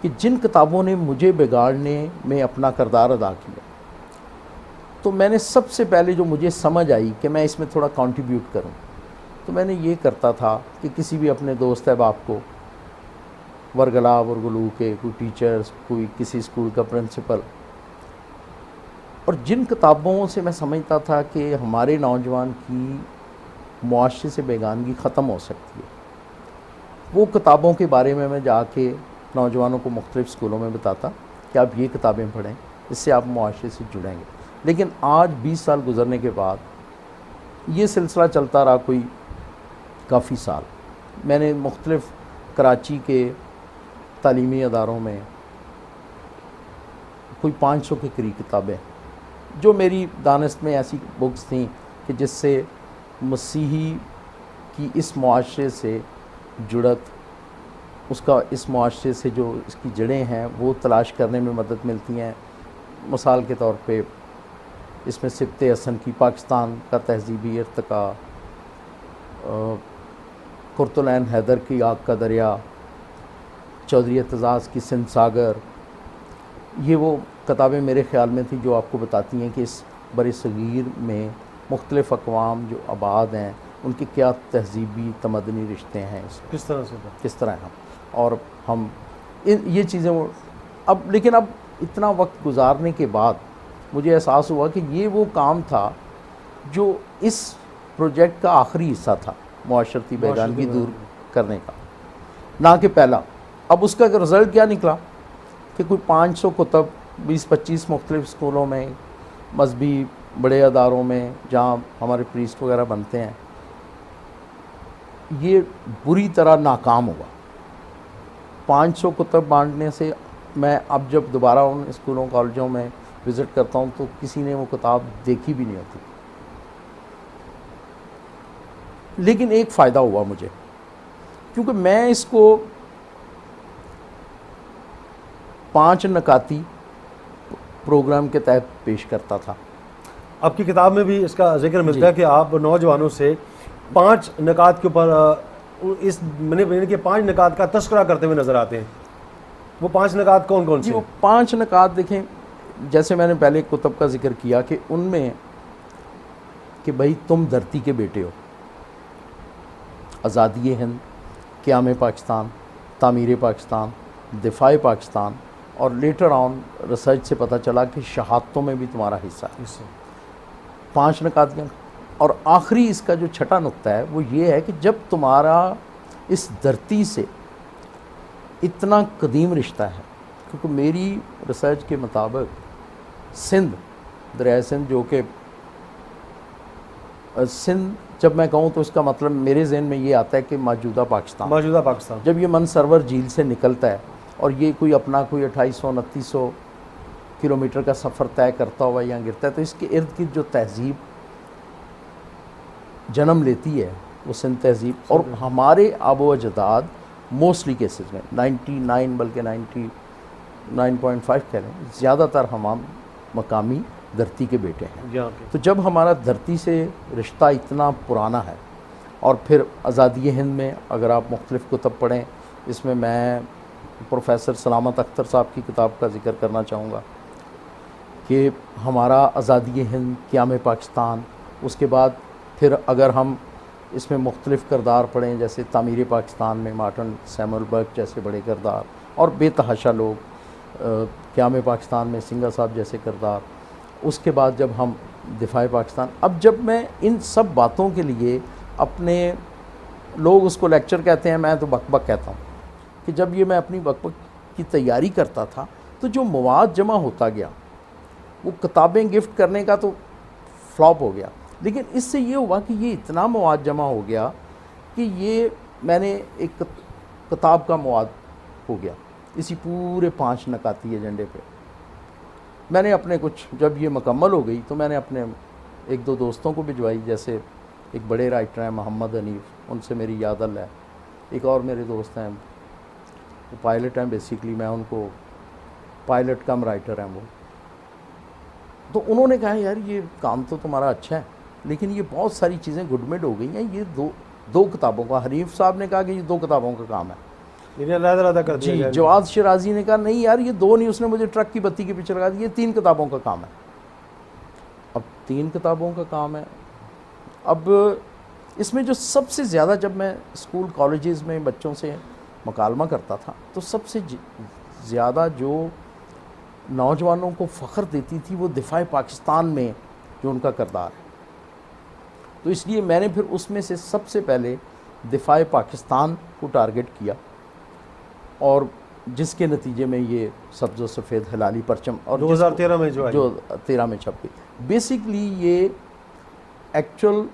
S8: کہ جن کتابوں نے مجھے بگاڑنے میں اپنا کردار ادا کیا، تو میں نے سب سے پہلے جو مجھے سمجھ آئی کہ میں اس میں تھوڑا کنٹریبیوٹ کروں، تو میں نے یہ کرتا تھا کہ کسی بھی اپنے دوست احباب کو، ورگلا ورگلو کے کوئی ٹیچرز، کوئی کسی اسکول کا پرنسپل، اور جن کتابوں سے میں سمجھتا تھا کہ ہمارے نوجوان کی معاشرے سے بیگانگی ختم ہو سکتی ہے، وہ کتابوں کے بارے میں جا کے نوجوانوں کو مختلف اسکولوں میں بتاتا کہ آپ یہ کتابیں پڑھیں، اس سے آپ معاشرے سے جڑیں گے۔ لیکن آج 20 سال گزرنے کے بعد یہ سلسلہ چلتا رہا کوئی کافی سال۔ میں نے مختلف کراچی کے تعلیمی اداروں میں کوئی 500 کے قریب کتابیں، جو میری دانست میں ایسی بکس تھیں کہ جس سے مسیحی کی اس معاشرے سے جڑت، اس کا اس معاشرے سے جو اس کی جڑیں ہیں وہ تلاش کرنے میں مدد ملتی ہیں. مثال کے طور پہ اس میں سبط حسن کی پاکستان کا تہذیبی ارتقاء، قرۃ حیدر کی آگ کا دریا، چودھری اعتزاز کی سندھ ساگر، یہ وہ کتابیں میرے خیال میں تھیں جو آپ کو بتاتی ہیں کہ اس بر صغیر میں مختلف اقوام جو آباد ہیں ان کے کیا تہذیبی تمدنی رشتے ہیں،
S1: کس طرح سے
S8: کس طرح ہم اور ہم یہ چیزیں لیکن اب اتنا وقت گزارنے کے بعد مجھے احساس ہوا کہ یہ وہ کام تھا جو اس پروجیکٹ کا آخری حصہ تھا، معاشرتی بیگانگی دور کرنے کا، نہ کہ پہلا. اب اس کا رزلٹ کیا نکلا کہ کوئی 500 کتب 20-25 مختلف اسکولوں میں، مذہبی بڑے اداروں میں جہاں ہمارے پریسٹ وغیرہ بنتے ہیں، یہ بری طرح ناکام ہوا. 500 کتب بانٹنے سے میں اب جب دوبارہ ان اسکولوں کالجوں میں وزٹ کرتا ہوں تو کسی نے وہ کتاب دیکھی بھی نہیں ہوتی. لیکن ایک فائدہ ہوا مجھے، کیونکہ میں اس کو 5 نکاتی پروگرام کے تحت پیش کرتا تھا.
S1: آپ کی کتاب میں بھی اس کا ذکر ملتا ہے کہ آپ نوجوانوں سے 5 نکات کے اوپر یعنی کہ 5 نکات کا تذکرہ کرتے ہوئے نظر آتے ہیں. وہ 5 نکات کون کون سے ہیں؟
S8: وہ 5 نکات دیکھیں، جیسے میں نے پہلے کتب کا ذکر کیا کہ ان میں کہ بھائی تم دھرتی کے بیٹے ہو، آزادی ہند، قیام پاکستان، تعمیر پاکستان، دفاع پاکستان، اور لیٹر آن ریسرچ سے پتہ چلا کہ شہادتوں میں بھی تمہارا حصہ ہے. 5 نکات کے. اور آخری اس کا جو چھٹا نقطہ ہے وہ یہ ہے کہ جب تمہارا اس دھرتی سے اتنا قدیم رشتہ ہے، کیونکہ میری ریسرچ کے مطابق سندھ، دریائے سندھ، جو کہ سندھ جب میں کہوں تو اس کا مطلب میرے ذہن میں یہ آتا ہے کہ موجودہ پاکستان، جب یہ منسرور جھیل سے نکلتا ہے اور یہ کوئی اپنا کوئی 2800-2900 کلومیٹر کا سفر طے کرتا ہوا یہاں گرتا ہے، تو اس کے ارد گرد جو تہذیب جنم لیتی ہے وہ سندھ تہذیب. اور ہمارے آب و اجداد موسٹلی کیسز میں 99 بلکہ 99.5 کہہ لیں، زیادہ تر ہم مقامی دھرتی کے بیٹے ہیں. تو جب ہمارا دھرتی سے رشتہ اتنا پرانا ہے، اور پھر آزادی ہند میں اگر آپ مختلف کتب پڑھیں، اس میں پروفیسر سلامت اختر صاحب کی کتاب کا ذکر کرنا چاہوں گا کہ ہمارا آزادی ہند، قیام پاکستان، اس کے بعد پھر اگر ہم اس میں مختلف کردار پڑھیں جیسے تعمیر پاکستان میں مارٹن سیمول برگ جیسے بڑے کردار، اور بے تحاشا لوگ، قیام پاکستان میں سنگھا صاحب جیسے کردار، اس کے بعد جب ہم دفاع پاکستان. اب جب میں ان سب باتوں کے لیے اپنے، لوگ اس کو لیکچر کہتے ہیں، میں تو بک بک کہتا ہوں، کہ جب یہ میں اپنی بک بک کی تیاری کرتا تھا تو جو مواد جمع ہوتا گیا وہ کتابیں گفٹ کرنے کا تو فلاپ ہو گیا. لیکن اس سے یہ ہوا کہ یہ اتنا مواد جمع ہو گیا کہ یہ میں نے ایک کتاب کا مواد ہو گیا اسی پورے 5 نکاتی ایجنڈے پہ. میں نے اپنے کچھ، جب یہ مکمل ہو گئی تو میں نے اپنے 1-2 دوستوں کو بھجوائی، جیسے ایک بڑے رائٹر ہیں محمد حنیف، ان سے میری یاد ہے. ایک اور میرے دوست ہیں، وہ پائلٹ ہیں، بیسیکلی میں ان کو پائلٹ کم رائٹر ہیں وہ. تو انہوں نے کہا یار یہ کام تو تمہارا اچھا ہے، لیکن یہ بہت ساری چیزیں گڈمڈ ہو گئی ہیں، یہ دو کتابوں کا. حنیف صاحب نے کہا کہ یہ 2 کتابوں کا کام ہے. جی جواد شرازی نے کہا نہیں یار یہ 2 نہیں، اس نے مجھے ٹرک کی بتی کے پیچھے لگا دی، یہ 3 کتابوں کا کام ہے. اب 3 کتابوں کا کام ہے. اب اس میں جو سب سے زیادہ، جب میں اسکول کالجز میں بچوں سے مکالمہ کرتا تھا تو سب سے زیادہ جو نوجوانوں کو فخر دیتی تھی وہ دفاع پاکستان میں جو ان کا کردار ہے. تو اس لیے میں نے پھر اس میں سے سب سے پہلے دفاع پاکستان کو ٹارگٹ کیا، اور جس کے نتیجے میں یہ سبز و سفید ہلالی پرچم اور
S1: 2013 میں جو
S8: 13 میں چھپ گئی. بیسکلی یہ ایکچوئل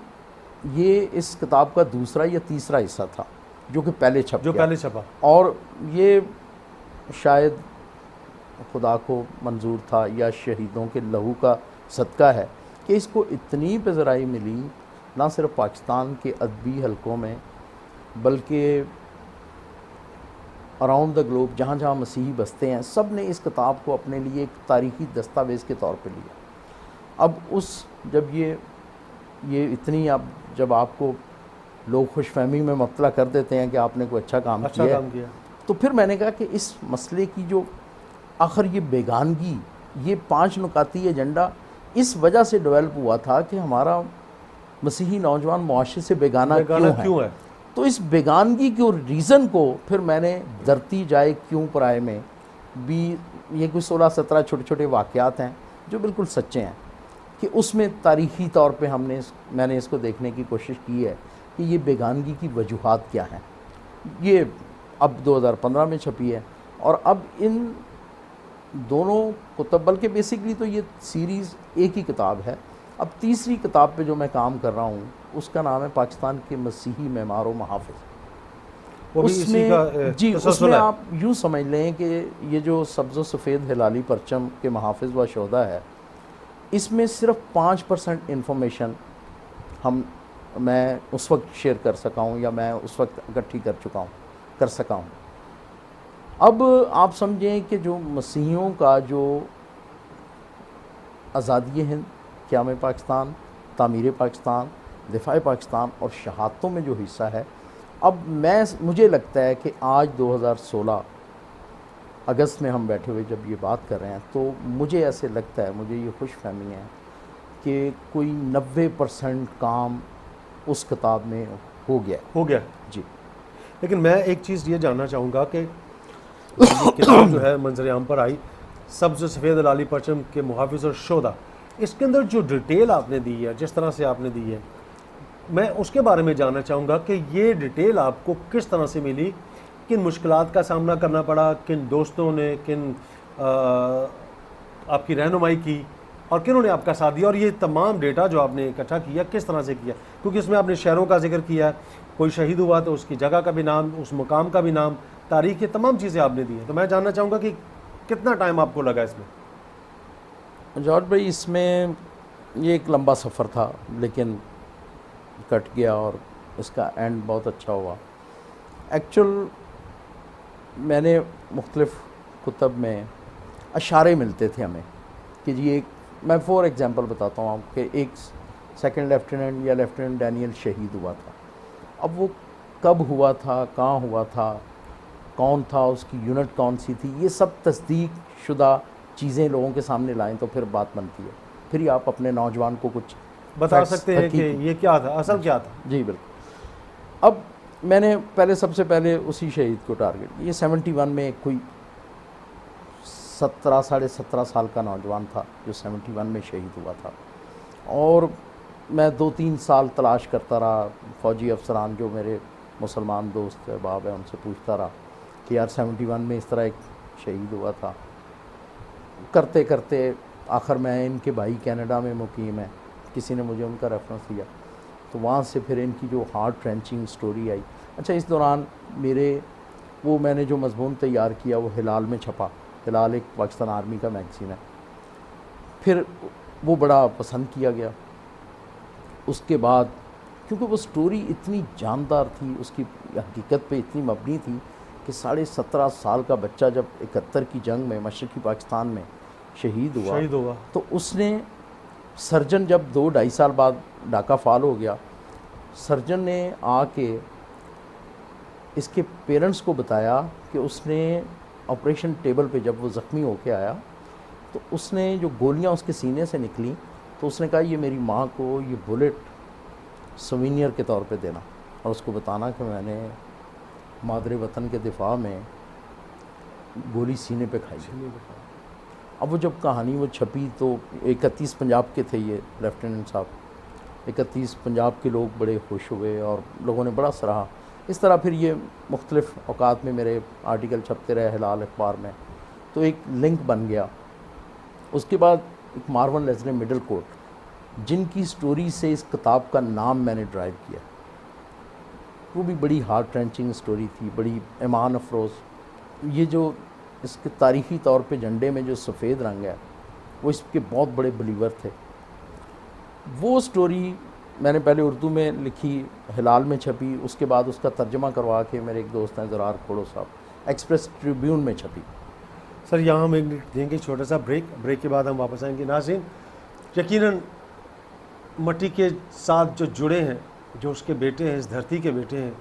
S8: یہ اس کتاب کا دوسرا یا تیسرا حصہ تھا جو کہ پہلے چھپا، اور یہ شاید خدا کو منظور تھا یا شہیدوں کے لہو کا صدقہ ہے کہ اس کو اتنی پذیرائی ملی نہ صرف پاکستان کے ادبی حلقوں میں بلکہ اراؤنڈ دا گلوب جہاں جہاں مسیحی بستے ہیں سب نے اس کتاب کو اپنے لیے ایک تاریخی دستاویز کے طور پہ لیا. اب جب یہ اتنی جب آپ کو لوگ خوش فہمی میں مبتلا کر دیتے ہیں کہ آپ نے کوئی اچھا کام کیا تو پھر میں نے کہا کہ اس مسئلے کی جو آخر یہ بیگانگی، یہ 5 نکاتی ایجنڈا اس وجہ سے ڈیولپ ہوا تھا کہ ہمارا مسیحی نوجوان معاشرے سے بیگانہ کیوں ہے. تو اس بیگانگی کے ریزن کو پھر میں نے دھرتی جائے کیوں پرائے میں بھی یہ کوئی 16-17 چھوٹے چھوٹے واقعات ہیں جو بالکل سچے ہیں کہ اس میں تاریخی طور پہ میں نے اس کو دیکھنے کی کوشش کی ہے کہ یہ بیگانگی کی وجوہات کیا ہیں. یہ اب 2015 میں چھپی ہے اور اب ان دونوں کتب، بلکہ بیسکلی تو یہ سیریز ایک ہی کتاب ہے. اب تیسری کتاب پہ جو میں کام کر رہا ہوں اس کا نام ہے پاکستان کے مسیحی معمار و محافظ. اس میں آپ یوں سمجھ لیں کہ یہ جو سبز و سفید ہلالی پرچم کے محافظ و شہداء ہے، اس میں صرف 5% انفارمیشن میں اس وقت شیئر کر سکا ہوں یا میں اس وقت اکٹھی کر سکا ہوں. اب آپ سمجھیں کہ جو مسیحیوں کا جو آزادی ہند، قیام پاکستان، تعمیر پاکستان، دفاع پاکستان اور شہادتوں میں جو حصہ ہے، اب مجھے لگتا ہے کہ آج 2016 اگست میں ہم بیٹھے ہوئے جب یہ بات کر رہے ہیں تو مجھے ایسے لگتا ہے، مجھے یہ خوش فہمی ہے کہ کوئی 90% کام اس کتاب میں ہو گیا جی.
S1: لیکن میں ایک چیز یہ جاننا چاہوں گا کہ یہ کتاب جو ہے منظر عام پر آئی، سبز و سفید ہلالی پرچم کے محافظ اور شہداء، اس کے اندر جو ڈیٹیل آپ نے دی ہے، جس طرح سے آپ نے دی ہے، میں اس کے بارے میں جاننا چاہوں گا کہ یہ ڈیٹیل آپ کو کس طرح سے ملی، کن مشکلات کا سامنا کرنا پڑا، کن دوستوں نے، کن آپ کی رہنمائی کی اور کنہوں نے آپ کا ساتھ دیا، اور یہ تمام ڈیٹا جو آپ نے اکٹھا کیا کس طرح سے کیا؟ کیونکہ اس میں آپ نے شہروں کا ذکر کیا ہے، کوئی شہید ہوا تو اس کی جگہ کا بھی نام، اس مقام کا بھی نام، تاریخ، یہ تمام چیزیں آپ نے دی ہیں. تو میں جاننا چاہوں گا کہ کتنا ٹائم آپ کو لگا اس میں؟
S8: جارج بھائی، اس میں یہ ایک لمبا سفر تھا لیکن کٹ گیا اور اس کا اینڈ بہت اچھا ہوا. ایکچول میں نے مختلف کتب میں اشارے ملتے تھے ہمیں کہ جی ایک، میں فور ایگزامپل بتاتا ہوں آپ کہ ایک 2nd لیفٹیننٹ یا لیفٹیننٹ ڈینیل شہید ہوا تھا. اب وہ کب ہوا تھا، کہاں ہوا تھا، کون تھا، اس کی یونٹ کون سی تھی، یہ سب تصدیق شدہ چیزیں لوگوں کے سامنے لائیں تو پھر بات بنتی ہے. پھر ہی آپ اپنے نوجوان کو کچھ
S1: بتا سکتے ہیں کہ یہ کیا تھا، اصل کیا تھا.
S8: جی بالکل. اب میں نے سب سے پہلے اسی شہید کو ٹارگٹ، یہ 71 میں کوئی 17 سال کا نوجوان تھا جو 71 میں شہید ہوا تھا. اور میں 2-3 سال تلاش کرتا رہا، فوجی افسران جو میرے مسلمان دوست احباب ہیں ان سے پوچھتا رہا کہ یار 71 میں اس طرح ایک شہید ہوا تھا. کرتے کرتے آخر میں، ان کے بھائی کینیڈا میں مقیم ہیں، کسی نے مجھے ان کا ریفرنس دیا تو وہاں سے پھر ان کی جو ہارٹ رینچنگ سٹوری آئی. اچھا، اس دوران میں نے جو مضمون تیار کیا وہ ہلال میں چھپا. ہلال ایک پاکستان آرمی کا میگزین ہے. پھر وہ بڑا پسند کیا گیا. اس کے بعد کیونکہ وہ سٹوری اتنی جاندار تھی، اس کی حقیقت پہ اتنی مبنی تھی کہ 17.5 سال کا بچہ جب 71 کی جنگ میں مشرقی پاکستان میں شہید ہوا تو اس نے، سرجن جب 2-2.5 سال بعد ڈاکہ فال ہو گیا، سرجن نے آ کے اس کے پیرنٹس کو بتایا کہ اس نے آپریشن ٹیبل پہ جب وہ زخمی ہو کے آیا تو اس نے جو گولیاں اس کے سینے سے نکلیں تو اس نے کہا یہ میری ماں کو یہ بلٹ سوینئر کے طور پہ دینا اور اس کو بتانا کہ میں نے مادر وطن کے دفاع میں گولی سینے پہ کھائی. اب وہ جب کہانی وہ چھپی تو 31 پنجاب کے تھے یہ لیفٹیننٹ صاحب، 31 پنجاب کے لوگ بڑے خوش ہوئے اور لوگوں نے بڑا سراہا. اس طرح پھر یہ مختلف اوقات میں میرے آرٹیکل چھپتے رہے ہلال اخبار میں، تو ایک لنک بن گیا. اس کے بعد ایک مارون لیزلے مڈل کوٹ، جن کی سٹوری سے اس کتاب کا نام میں نے ڈرائیو کیا، وہ بھی بڑی ہارٹ رینچنگ سٹوری تھی، بڑی ایمان افروز. یہ جو اس کے تاریخی طور پہ جھنڈے میں جو سفید رنگ ہے وہ اس کے بہت بڑے بلیور تھے. وہ سٹوری میں نے پہلے اردو میں لکھی، ہلال میں چھپی، اس کے بعد اس کا ترجمہ کروا کے میرے ایک دوست ہیں زرار کھوڑو صاحب، ایکسپریس ٹریبیون میں چھپی.
S1: سر یہاں ہم ایک دیں گے چھوٹا سا بریک کے بعد ہم واپس آئیں گے. ناظرین، یقیناً مٹی کے ساتھ جو جڑے ہیں، جو اس کے بیٹے ہیں، اس دھرتی کے بیٹے ہیں،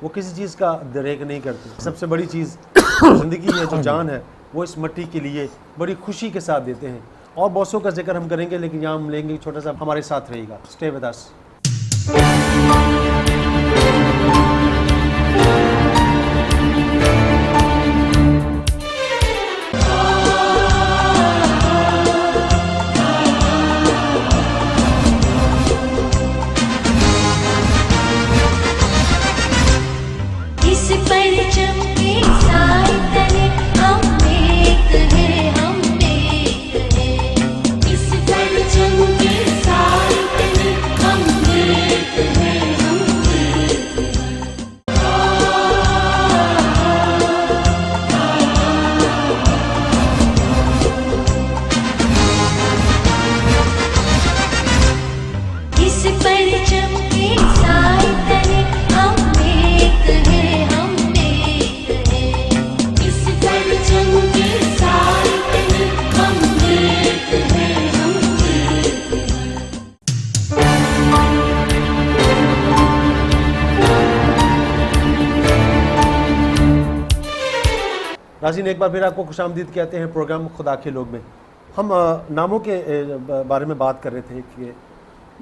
S1: وہ کسی چیز کا دریغ نہیں کرتے. سب سے بڑی چیز زندگی ہے، جو جان ہے، وہ اس مٹی کے لیے بڑی خوشی کے ساتھ دیتے ہیں. اور بہتوں کا ذکر ہم کریں گے، لیکن یہاں ہم لیں گے چھوٹا سا، ہمارے ساتھ رہے گا. اسٹے ود اس. ناظرین، ایک بار پھر آپ کو خوش آمدید کہتے ہیں پروگرام خدا کے لوگ میں. ہم ناموں کے بارے میں بات کر رہے تھے کہ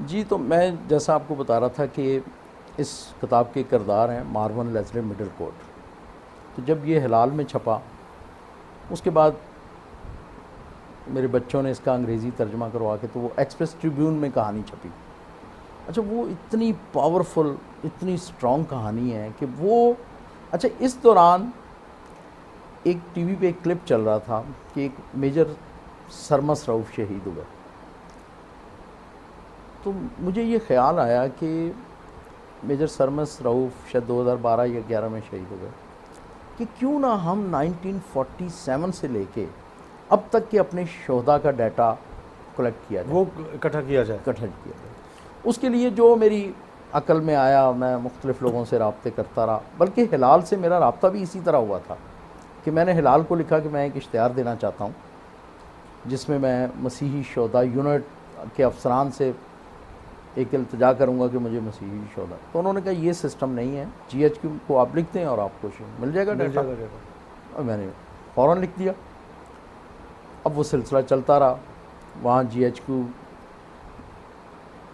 S8: جی، تو میں جیسا آپ کو بتا رہا تھا کہ اس کتاب کے کردار ہیں مارون لیزلی مڈل کوٹ. تو جب یہ ہلال میں چھپا، اس کے بعد میرے بچوں نے اس کا انگریزی ترجمہ کروا کے، تو وہ ایکسپریس ٹریبیون میں کہانی چھپی. اچھا، وہ اتنی پاورفل، اتنی اسٹرانگ کہانی ہے کہ وہ، اچھا اس دوران ایک ٹی وی پہ ایک کلپ چل رہا تھا کہ ایک میجر سرمس رؤف شہید ہوئے. تو مجھے یہ خیال آیا کہ میجر سرمس رؤف شاید 2012 یا 11 میں شہید ہو گئے، کہ کیوں نہ ہم 1947 سے لے کے اب تک کے اپنے شہداء کا ڈیٹا کلیکٹ کیا جائے،
S1: وہ اکٹھا کیا جائے.
S8: اس کے لیے جو میری عقل میں آیا، میں مختلف لوگوں سے رابطے کرتا رہا. بلکہ ہلال سے میرا رابطہ بھی اسی طرح ہوا تھا کہ میں نے ہلال کو لکھا کہ میں ایک اشتہار دینا چاہتا ہوں جس میں میں مسیحی شہداء یونٹ کے افسران سے ایک التجا کروں گا کہ مجھے مسیحی شہداء. تو انہوں نے کہا یہ سسٹم نہیں ہے، جی ایچ کیو کو آپ لکھ دیں اور آپ کو مل جائے گا ڈیٹا. اور میں نے فوراً لکھ دیا. اب وہ سلسلہ چلتا رہا. وہاں جی ایچ کیو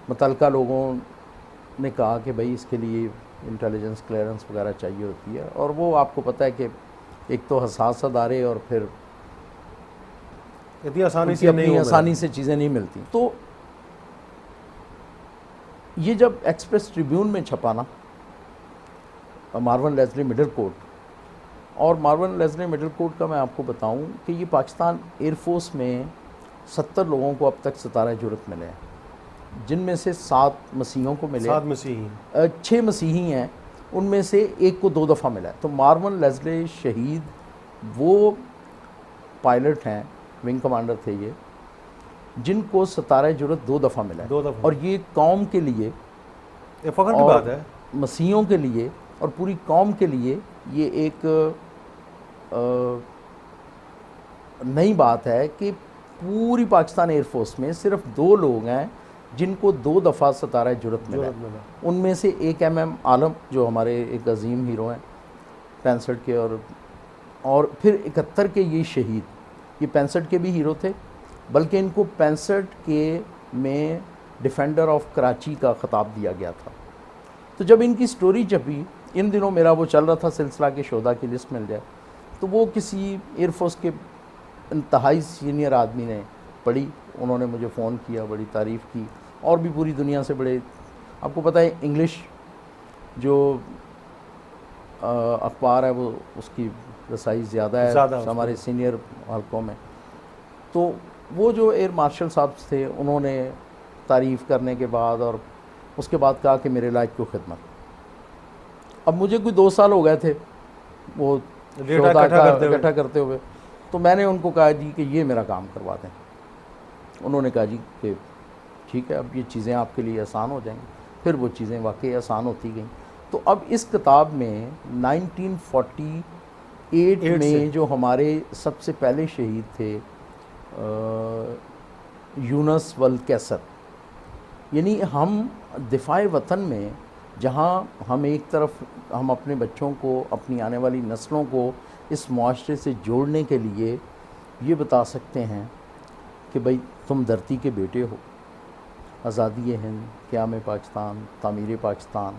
S8: متعلقہ لوگوں نے کہا کہ بھائی اس کے لیے انٹیلیجنس کلیئرنس وغیرہ چاہیے ہوتی ہے، اور وہ آپ کو پتہ ہے کہ ایک تو حساس ادارے، اور پھر
S1: اتنی آسانی
S8: سے چیزیں نہیں ملتی. تو یہ جب ایکسپریس ٹریبیون میں چھپا نا مارون لیزلی مڈل کوٹ، اور مارون لیزلی مڈل کوٹ کا میں آپ کو بتاؤں کہ یہ پاکستان ایئر فورس میں 70 لوگوں کو اب تک ستارہ جرت ملے ہیں، جن میں سے 7 مسیحیوں کو ملے،
S1: 7 مسیحی،
S8: 6 مسیحی ہیں، ان میں سے ایک کو 2 دفعہ ملا ہے. تو مارون لیزلی شہید وہ پائلٹ ہیں، ونگ کمانڈر تھے یہ، جن کو ستارہ جرت 2 دفعہ ملا ہے. اور یہ قوم کے لیے
S1: فخر کی بات ہے،
S8: مسیحیوں کے لیے اور پوری قوم کے لیے یہ ایک نئی بات ہے کہ پوری پاکستان ایئر فورس میں صرف 2 لوگ ہیں جن کو 2 دفعہ ستارہ جرت ملا. ان میں سے ایک MM عالم جو ہمارے ایک عظیم ہیرو ہیں 65 کے، اور پھر 71 کے یہ شہید، یہ 65 کے بھی ہیرو تھے، بلکہ ان کو 65 کے میں ڈیفینڈر آف کراچی کا خطاب دیا گیا تھا. تو جب ان کی سٹوری چھپی، ان دنوں میرا وہ چل رہا تھا سلسلہ کے شہداء کی لسٹ مل جائے، تو وہ کسی ایئر فورس کے انتہائی سینئر آدمی نے پڑھی. انہوں نے مجھے فون کیا، بڑی تعریف کی، اور بھی پوری دنیا سے بڑے، آپ کو پتہ ہے انگلش جو اخبار ہے وہ اس کی رسائی زیادہ ہے ہمارے سینئر حلقوں میں. تو وہ جو ایئر مارشل صاحب تھے، انہوں نے تعریف کرنے کے بعد اور اس کے بعد کہا کہ میرے لائق کو خدمت. اب مجھے کوئی 2 سال ہو گئے تھے وہ شہداء اکٹھا کرتے ہوئے، تو میں نے ان کو کہا جی کہ یہ میرا کام کروا دیں. انہوں نے کہا جی کہ ٹھیک ہے اب یہ چیزیں آپ کے لیے آسان ہو جائیں گی. پھر وہ چیزیں واقعی آسان ہوتی گئیں. تو اب اس کتاب میں 1948 میں جو hمارے سب سے پہلے شہید تھے یونس والکیسر، یعنی ہم دفاع وطن میں جہاں ہم ایک طرف ہم اپنے بچوں کو، اپنی آنے والی نسلوں کو اس معاشرے سے جوڑنے کے لیے یہ بتا سکتے ہیں کہ بھئی تم دھرتی کے بیٹے ہو، آزادی ہند، قیام پاکستان، تعمیر پاکستان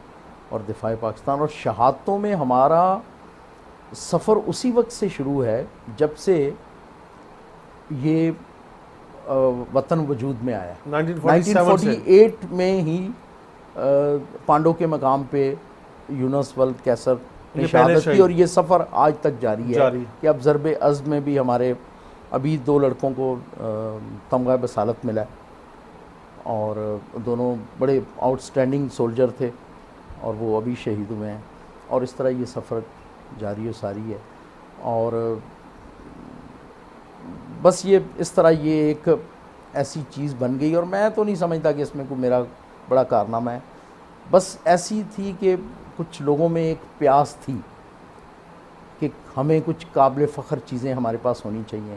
S8: اور دفاع پاکستان، اور شہادتوں میں ہمارا سفر اسی وقت سے شروع ہے جب سے یہ وطن وجود میں آیا. 1948 میں ہی پانڈو کے مقام پہ یونس والکیسر نے شہادت کی، اور یہ سفر آج تک جاری ہے کہ اب ضرب عزم میں بھی ہمارے ابھی 2 لڑکوں کو تمغہ بصالت ملا ہے، اور دونوں بڑے آؤٹ سٹینڈنگ سولجر تھے اور وہ ابھی شہید ہوئے ہیں. اور اس طرح یہ سفر جاری و ساری ہے. اور بس یہ اس طرح یہ ایک ایسی چیز بن گئی، اور میں تو نہیں سمجھتا کہ اس میں کوئی میرا بڑا کارنامہ ہے، بس ایسی تھی کہ کچھ لوگوں میں ایک پیاس تھی کہ ہمیں کچھ قابل فخر چیزیں ہمارے پاس ہونی چاہیے.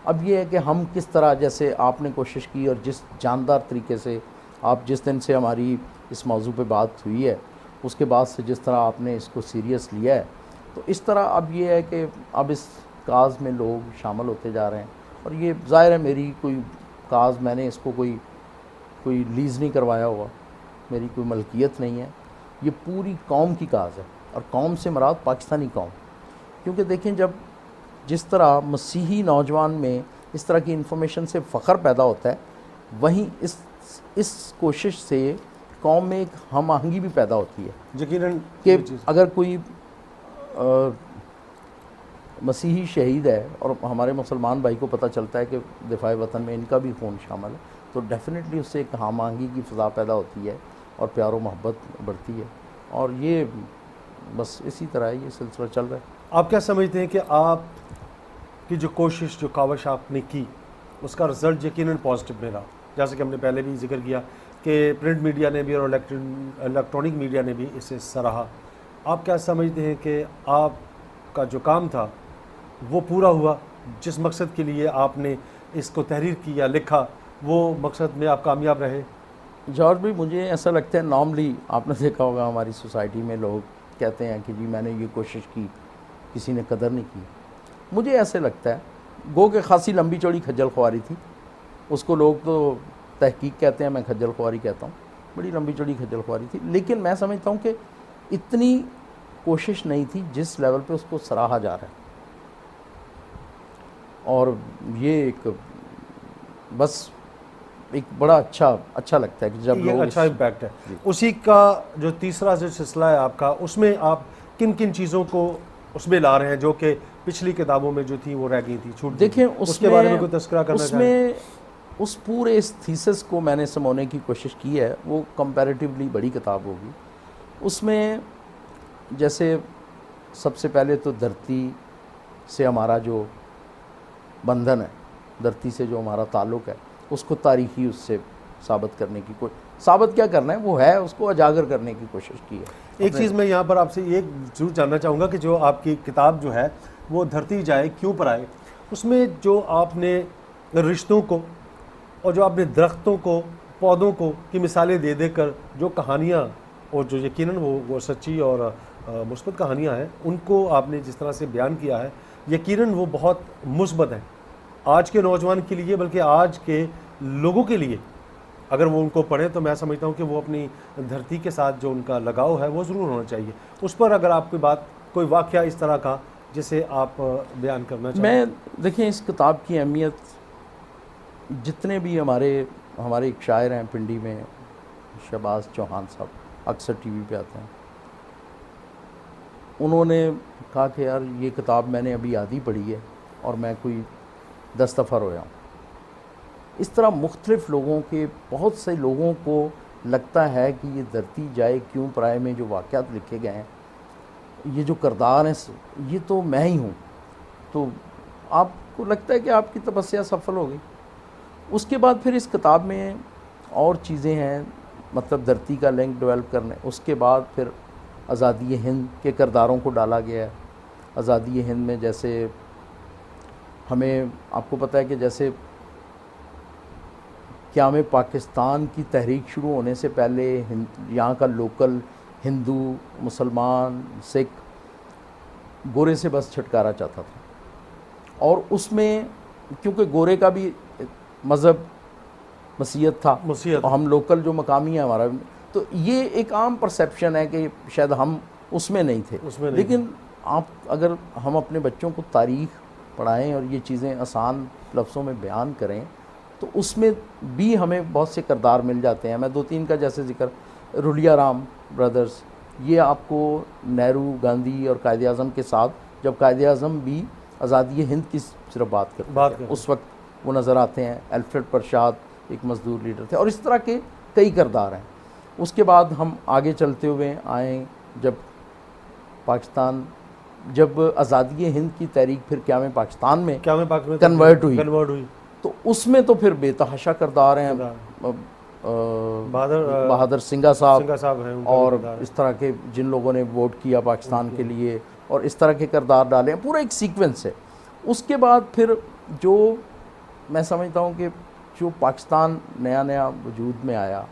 S8: اب یہ ہے کہ ہم کس طرح، جیسے آپ نے کوشش کی اور جس جاندار طریقے سے آپ جس دن سے ہماری اس موضوع پہ بات ہوئی ہے اس کے بعد سے جس طرح آپ نے اس کو سیریس لیا ہے، تو اس طرح اب یہ ہے کہ اب اس کاز میں لوگ شامل ہوتے جا رہے ہیں. اور یہ ظاہر ہے میری کوئی کاز، میں نے اس کو کوئی لیز نہیں کروایا ہوا، میری کوئی ملکیت نہیں ہے، یہ پوری قوم کی کاز ہے. اور قوم سے مراد پاکستانی قوم، کیونکہ دیکھیں جب جس طرح مسیحی نوجوان میں اس طرح کی انفارمیشن سے فخر پیدا ہوتا ہے، وہیں اس کوشش سے قوم میں ایک ہم آہنگی بھی پیدا ہوتی ہے.
S1: یقیناً
S8: کہ اگر کوئی مسیحی شہید ہے اور ہمارے مسلمان بھائی کو پتہ چلتا ہے کہ دفاع وطن میں ان کا بھی خون شامل ہے، تو ڈیفینیٹلی اس سے ایک ہم آہنگی کی فضا پیدا ہوتی ہے اور پیار و محبت بڑھتی ہے. اور یہ بس اسی طرح یہ سلسلہ چل رہا ہے.
S1: آپ کیا سمجھتے ہیں کہ آپ کی جو کوشش، جو کاوش آپ نے کی، اس کا رزلٹ یقیناً پازیٹیو میں رہا؟ جیسے کہ ہم نے پہلے بھی ذکر کیا کہ پرنٹ میڈیا نے بھی اور الیکٹرانک میڈیا نے بھی اسے سراہا. آپ کیا سمجھتے ہیں کہ آپ کا جو کام تھا وہ پورا ہوا؟ جس مقصد کے لیے آپ نے اس کو تحریر کی یا لکھا، وہ مقصد میں آپ کامیاب رہے؟
S8: جارج بھائی، مجھے ایسا لگتا ہے نارملی آپ نے دیکھا ہوگا ہماری سوسائٹی میں لوگ کہتے ہیں کہ جی میں نے یہ کوشش کی، کسی نے قدر نہیں کی. مجھے ایسے لگتا ہے گو کہ خاصی لمبی چوڑی کھجل خواری تھی. اس کو لوگ تو تحقیق کہتے ہیں، میں کھجل خواری کہتا ہوں. بڑی لمبی چوڑی کھجل خواری تھی، لیکن میں سمجھتا ہوں کہ اتنی کوشش نہیں تھی جس لیول پہ اس کو سراہا جا رہا ہے. اور یہ ایک بس ایک بڑا اچھا لگتا ہے کہ جب لوگ
S1: اچھا امپیکٹ ہے. اسی کا جو تیسرا جو سلسلہ ہے آپ کا، اس میں آپ کن کن چیزوں کو اس میں لا رہے ہیں جو کہ پچھلی کتابوں میں جو تھی وہ رہ گئی تھی، چھوٹ؟
S8: دیکھیں
S1: اس کے بارے میں کوئی تذکرہ کرنا چاہیں؟
S8: اس پورے اس تھیسس کو میں نے سمونے کی کوشش کی ہے. وہ کمپیریٹیولی بڑی کتاب ہوگی. اس میں جیسے سب سے پہلے تو دھرتی سے ہمارا جو بندھن ہے، دھرتی سے جو ہمارا تعلق ہے، اس کو تاریخی اس سے ثابت کرنے کی ثابت کیا کرنا ہے، وہ ہے اس کو اجاگر کرنے کی کوشش کی ہے.
S1: ایک چیز میں یہاں پر آپ سے یہ ضرور جاننا چاہوں گا کہ جو آپ کی کتاب جو ہے وہ دھرتی جائے کیوں پر آئے، اس میں جو آپ نے رشتوں کو اور جو آپ نے درختوں کو، پودوں کو کی مثالیں دے دے کر جو کہانیاں، اور جو یقیناً وہ سچی اور مثبت کہانیاں ہیں، ان کو آپ نے جس طرح سے بیان کیا ہے، یقیناً وہ بہت مثبت ہیں آج کے نوجوان کے لیے، بلکہ آج کے لوگوں کے لیے. اگر وہ ان کو پڑھیں تو میں سمجھتا ہوں کہ وہ اپنی دھرتی کے ساتھ جو ان کا لگاؤ ہے وہ ضرور ہونا چاہیے. اس پر اگر آپ کوئی واقعہ اس طرح کا جسے آپ بیان کرنا چاہیں.
S8: میں دیکھیں اس کتاب کی اہمیت، جتنے بھی ہمارے ایک شاعر ہیں پنڈی میں، شہباز چوہان صاحب اکثر ٹی وی پہ آتے ہیں، انہوں نے کہا کہ یار یہ کتاب میں نے ابھی آدھی پڑھی ہے اور میں کوئی 10 دفعہ رویا ہوں. اس طرح مختلف لوگوں کے، بہت سے لوگوں کو لگتا ہے کہ یہ دھرتی جائے کیوں پرائے میں جو واقعات لکھے گئے ہیں، یہ جو کردار ہیں، یہ تو میں ہی ہوں. تو آپ کو لگتا ہے کہ آپ کی تپسیا سفل ہو گئی. اس کے بعد پھر اس کتاب میں اور چیزیں ہیں مطلب دھرتی کا لنک ڈیولپ کرنے. اس کے بعد پھر آزادی ہند کے کرداروں کو ڈالا گیا ہے. آزادی ہند میں جیسے ہمیں آپ کو پتہ ہے کہ جیسے قیام پاکستان کی تحریک شروع ہونے سے پہلے یہاں کا لوکل ہندو مسلمان سکھ گورے سے بس چھٹکارا چاہتا تھا, اور اس میں کیونکہ گورے کا بھی مذہب مسیحیت تھا, اور ہم لوکل جو مقامی ہیں ہمارا, تو یہ ایک عام پرسیپشن ہے کہ شاید ہم اس میں نہیں تھے. لیکن آپ اگر ہم اپنے بچوں کو تاریخ پڑھائیں اور یہ چیزیں آسان لفظوں میں بیان کریں تو اس میں بھی ہمیں بہت سے کردار مل جاتے ہیں. میں 2-3 کا جیسے ذکر, رولیا رام بردرز, یہ آپ کو نہرو, گاندھی اور قائد اعظم کے ساتھ, جب قائد اعظم بھی آزادی ہند کی صرف بات کرتے ہیں اس وقت وہ نظر آتے ہیں. الفریڈ پرشاد ایک مزدور لیڈر تھے, اور اس طرح کے کئی کردار ہیں. اس کے بعد ہم آگے چلتے ہوئے آئیں جب پاکستان, جب آزادی ہند کی تحریک پھر قیام پاکستان میں کنورٹ ہوئی, تو اس میں تو پھر بے تحاشا کردار ہیں. بہادر سنگھا صاحب ہیں, اور اس طرح کے جن لوگوں نے ووٹ کیا پاکستان کے لیے, اور اس طرح کے کردار ڈالے ہیں. پورا ایک سیکوینس ہے. اس کے بعد پھر جو میں سمجھتا ہوں کہ جو پاکستان نیا وجود میں آیا,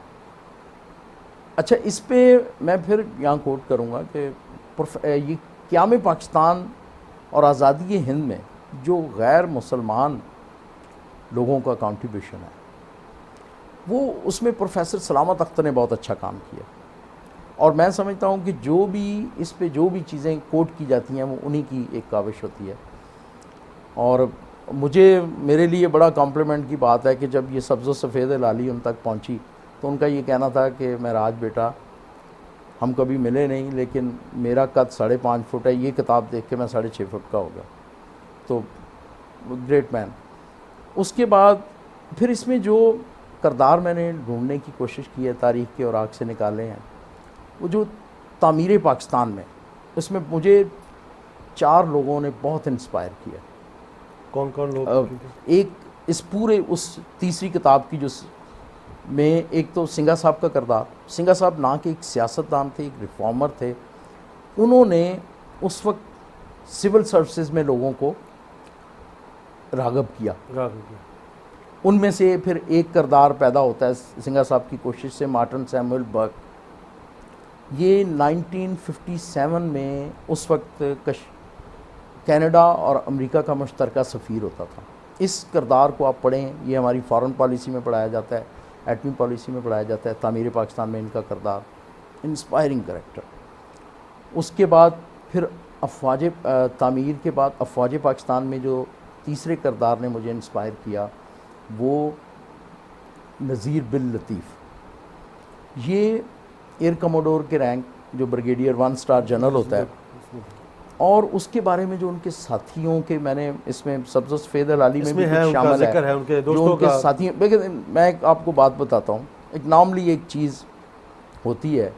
S8: اچھا اس پہ میں پھر یہاں کوٹ کروں گا کہ یہ قیام پاکستان اور آزادی ہند میں جو غیر مسلمان لوگوں کا کنٹریبیوشن ہے, وہ اس میں پروفیسر سلامت اختر نے بہت اچھا کام کیا. اور میں سمجھتا ہوں کہ جو بھی اس پہ جو بھی چیزیں کوٹ کی جاتی ہیں وہ انہی کی ایک کاوش ہوتی ہے. اور میرے لیے بڑا کمپلیمنٹ کی بات ہے کہ جب یہ سبز و سفید ہلالی ان تک پہنچی تو ان کا یہ کہنا تھا کہ معراج بیٹا ہم کبھی ملے نہیں, لیکن میرا قد 5.5 فٹ ہے, یہ کتاب دیکھ کے میں 6.5 فٹ کا ہو گیا. تو گریٹ مین. اس کے بعد پھر اس میں جو کردار میں نے ڈھونڈنے کی کوشش کی ہے, تاریخ کے اوراق سے نکالے ہیں, وہ جو تعمیر پاکستان میں, اس میں مجھے 4 لوگوں نے بہت انسپائر کیا.
S1: کون لوگ؟
S8: ایک اس پورے اس تیسری کتاب کی جو میں, ایک تو سنگھا صاحب کا کردار. سنگھا صاحب نہ کہ ایک سیاستدان تھے, ایک ریفارمر تھے. انہوں نے اس وقت سول سروسز میں لوگوں کو راغب کیا. ان میں سے پھر ایک کردار پیدا ہوتا ہے سنگھا صاحب کی کوشش سے, مارٹن سیموئل برک. یہ 1957 میں اس وقت کینیڈا اور امریکہ کا مشترکہ سفیر ہوتا تھا. اس کردار کو آپ پڑھیں, یہ ہماری فارن پالیسی میں پڑھایا جاتا ہے, ایٹمی پالیسی میں پڑھایا جاتا ہے. تعمیر پاکستان میں ان کا کردار انسپائرنگ کریکٹر. اس کے بعد پھر افواج تعمیر کے بعد افواج پاکستان میں جو تیسرے کردار نے مجھے انسپائر کیا وہ نذیر بن لطیف. یہ ایئر کموڈور کے رینک جو بریگیڈیئر 1 اسٹار جنرل ہوتا ہے, اور اس کے بارے میں جو ان کے ساتھیوں کے, میں نے اس میں سبز و سفید ہلالی میں بھی شامل ہے
S1: ان کے
S8: جو ان کے ساتھیوں. میں آپ کو بات بتاتا ہوں. ایک نارملی ایک چیز ہوتی ہے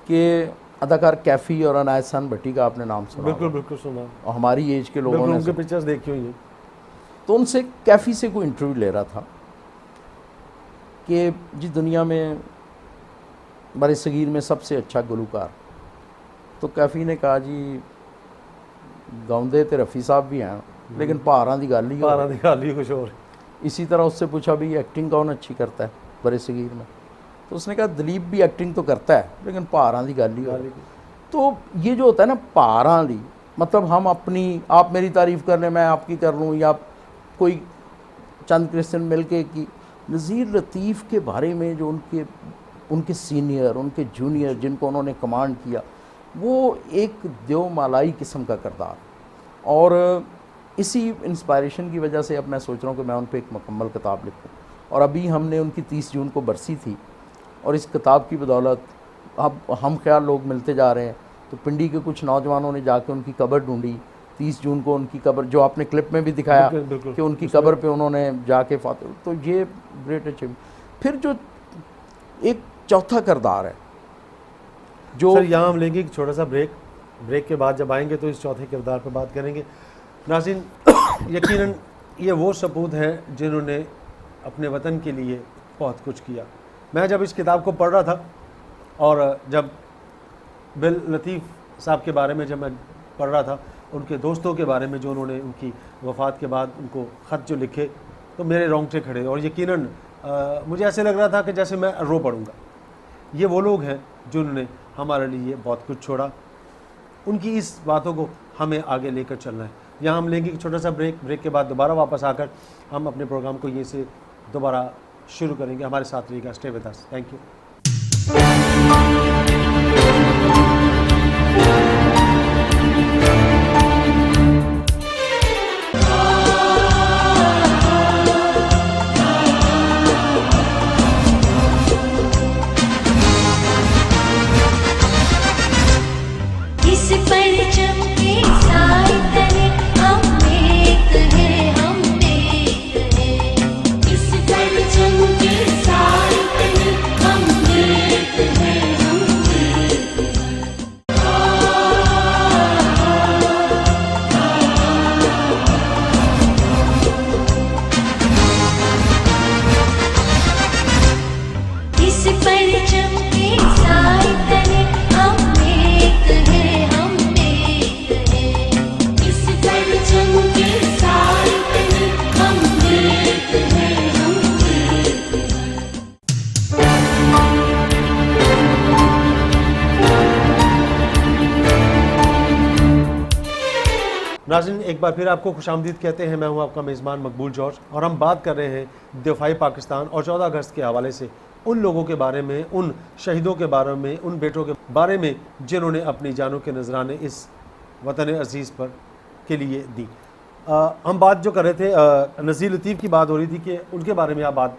S8: کہ اداکار کیفی اور عنایت حسن بھٹی کا آپ نے نام سنا؟
S1: بالکل سنا.
S8: اور ہماری ایج کے لوگوں نے
S1: ان کے پکچرز دیکھی ہوئی ہیں.
S8: تو ان سے کیفی سے کوئی انٹرویو لے رہا تھا کہ جی دنیا میں بر صغیر میں سب سے اچھا گلوکار. تو کیفی نے کہا جی گاؤندے تے رفیع صاحب بھی ہیں, لیکن پہاڑاں دی گل ہی
S1: کچھ اور.
S8: اسی طرح اس سے پوچھا بھی ایکٹنگ کون اچھی کرتا ہے بر صغیر میں؟ تو اس نے کہا دلیپ بھی ایکٹنگ تو کرتا ہے لیکن پہاڑاں دی گل ہی. تو یہ جو ہوتا ہے نا پہاڑاں دی, مطلب ہم اپنی, آپ میری تعریف کر لیں, میں آپ کی کر لوں, یا کوئی چند کرسچن مل کے کی. نذیر لطیف کے بارے میں جو ان کے سینئر, ان کے جونیئر جن کو انہوں نے کمانڈ کیا, وہ ایک دیو مالائی قسم کا کردار. اور اسی انسپائریشن کی وجہ سے اب میں سوچ رہا ہوں کہ میں ان پہ ایک مکمل کتاب لکھوں. اور ابھی ہم نے ان کی 30 جون کو برسی تھی, اور اس کتاب کی بدولت اب ہم خیال لوگ ملتے جا رہے ہیں. تو پنڈی کے کچھ نوجوانوں نے جا کے ان کی قبر ڈھونڈی. 30 جون کو ان کی قبر, جو آپ نے کلپ میں بھی دکھایا کہ ان کی قبر پہ انہوں نے جا کے فاتح. تو یہ گریٹ اچیومنٹ. پھر جو ایک چوتھا کردار ہے جو
S1: سر, یہاں ہم لیں گے ایک چھوٹا سا بریک کے بعد جب آئیں گے تو اس چوتھے کردار پہ بات کریں گے. ناظرین, یقیناً یہ وہ سپود ہیں جنہوں نے اپنے وطن کے لیے بہت کچھ کیا. میں جب اس کتاب کو پڑھ رہا تھا اور جب بل لطیف صاحب کے بارے میں جب میں پڑھ رہا تھا, ان کے دوستوں کے بارے میں جو انہوں نے ان کی وفات کے بعد ان کو خط جو لکھے, تو میرے رونگٹے کھڑے, اور یقیناً مجھے ایسے لگ رہا تھا کہ جیسے میں رو پڑوں گا. یہ وہ لوگ ہیں جنہوں نے ہمارے لیے بہت کچھ چھوڑا. ان کی اس باتوں کو ہمیں آگے لے کر چلنا ہے. یہاں ہم لیں گے ایک چھوٹا سا بریک کے بعد دوبارہ واپس آ کر ہم اپنے پروگرام کو یہ سے دوبارہ شروع کریں گے. ہمارے ساتھ رہیے گا, stay with us. Thank you. ناظرین, ایک بار پھر آپ کو خوش آمدید کہتے ہیں. میں ہوں آپ کا میزبان مقبول جارج, اور ہم بات کر رہے ہیں دفاعی پاکستان اور 14 اگست کے حوالے سے ان لوگوں کے بارے میں, ان شہیدوں کے بارے میں, ان بیٹوں کے بارے میں جنہوں نے اپنی جانوں کے نذرانے اس وطن عزیز پر کے لیے دی. ہم بات جو کر رہے تھے, نذیر لطیف کی بات ہو رہی تھی کہ ان کے بارے میں آپ بات.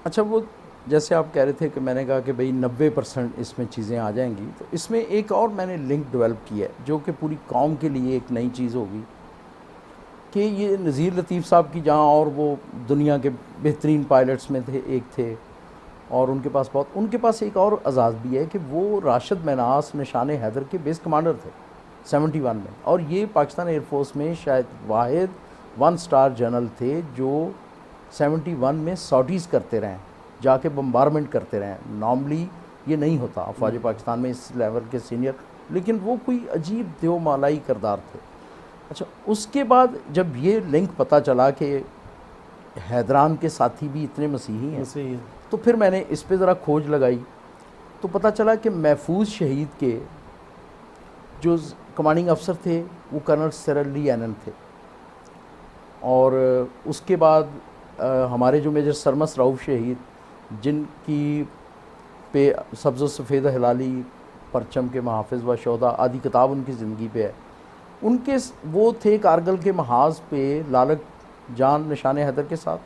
S8: اچھا, وہ جیسے آپ کہہ رہے تھے کہ میں نے کہا کہ بھئی 90% اس میں چیزیں آ جائیں گی, تو اس میں ایک اور میں نے لنک ڈیولپ کیا ہے جو کہ پوری قوم کے لیے ایک نئی چیز ہوگی کہ یہ نذیر لطیف صاحب کی جہاں, اور وہ دنیا کے بہترین پائلٹس میں ایک تھے, اور ان کے پاس ایک اور اعزاز بھی ہے کہ وہ راشد میناس نشان حیدر کے بیس کمانڈر تھے 71 میں, اور یہ پاکستان ایئر فورس میں شاید واحد 1 سٹار جنرل تھے جو 71 میں سارٹیز کرتے رہے, جا کے بمبارمنٹ کرتے رہے. نارملی یہ نہیں ہوتا افواج پاکستان میں اس لیول کے سینئر, لیکن وہ کوئی عجیب دیو مالائی کردار تھے. اچھا, اس کے بعد جب یہ لنک پتہ چلا کہ حیدران کے ساتھی بھی اتنے مسیحی ہیں, تو پھر میں نے اس پہ ذرا کھوج لگائی, تو پتہ چلا کہ محفوظ شہید کے جو کمانڈنگ افسر تھے وہ کرنل سیرل لی اینن تھے, اور اس کے بعد ہمارے جو میجر سرمس رؤف شہید جن کی پہ سبز و سفید ہلالی پرچم کے محافظ و شہداء آدھی کتاب ان کی زندگی پہ ہے, ان کے وہ تھے کارگل کے محاذ پہ لالک جان نشان حیدر کے ساتھ,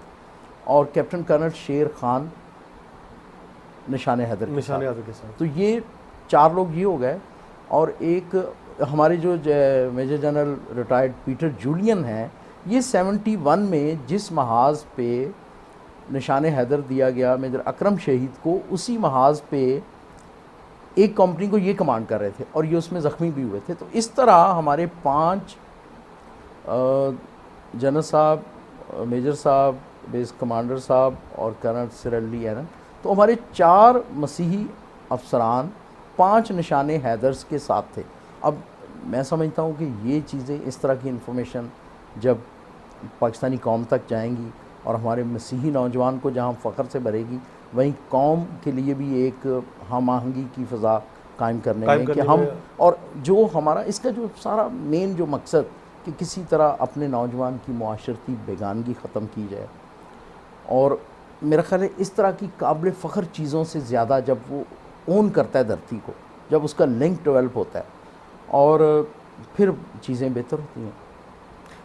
S8: اور کیپٹن کرنل شیر خان نشان حیدر کے ساتھ. تو یہ 4 لوگ یہ ہو گئے, اور ایک ہمارے جو major general retired Peter Julian ہیں, یہ 71 میں جس محاذ پہ نشان حیدر دیا گیا میجر اکرم شہید کو, اسی محاذ پہ ایک کمپنی کو یہ کمانڈ کر رہے تھے, اور یہ اس میں زخمی بھی ہوئے تھے. تو اس طرح ہمارے 5 جنرل صاحب, میجر صاحب, بیس کمانڈر صاحب اور کرنل سیرل لی اینن, تو ہمارے 4 مسیحی افسران 5 نشان حیدرز کے ساتھ تھے. اب میں سمجھتا ہوں کہ یہ چیزیں, اس طرح کی انفارمیشن جب پاکستانی قوم تک جائیں گی اور ہمارے مسیحی نوجوان کو جہاں فخر سے بھرے گی, وہیں قوم کے لیے بھی ایک ہم آہنگی کی فضا قائم کرنے میں کہ ہم, اور جو ہمارا اس کا جو سارا مین جو مقصد کہ کسی طرح اپنے نوجوان کی معاشرتی بیگانگی ختم کی جائے. اور میرا خیال ہے اس طرح کی قابل فخر چیزوں سے زیادہ جب وہ اون کرتا ہے دھرتی کو, جب اس کا لنک ڈیولپ ہوتا ہے, اور پھر چیزیں بہتر ہوتی ہیں.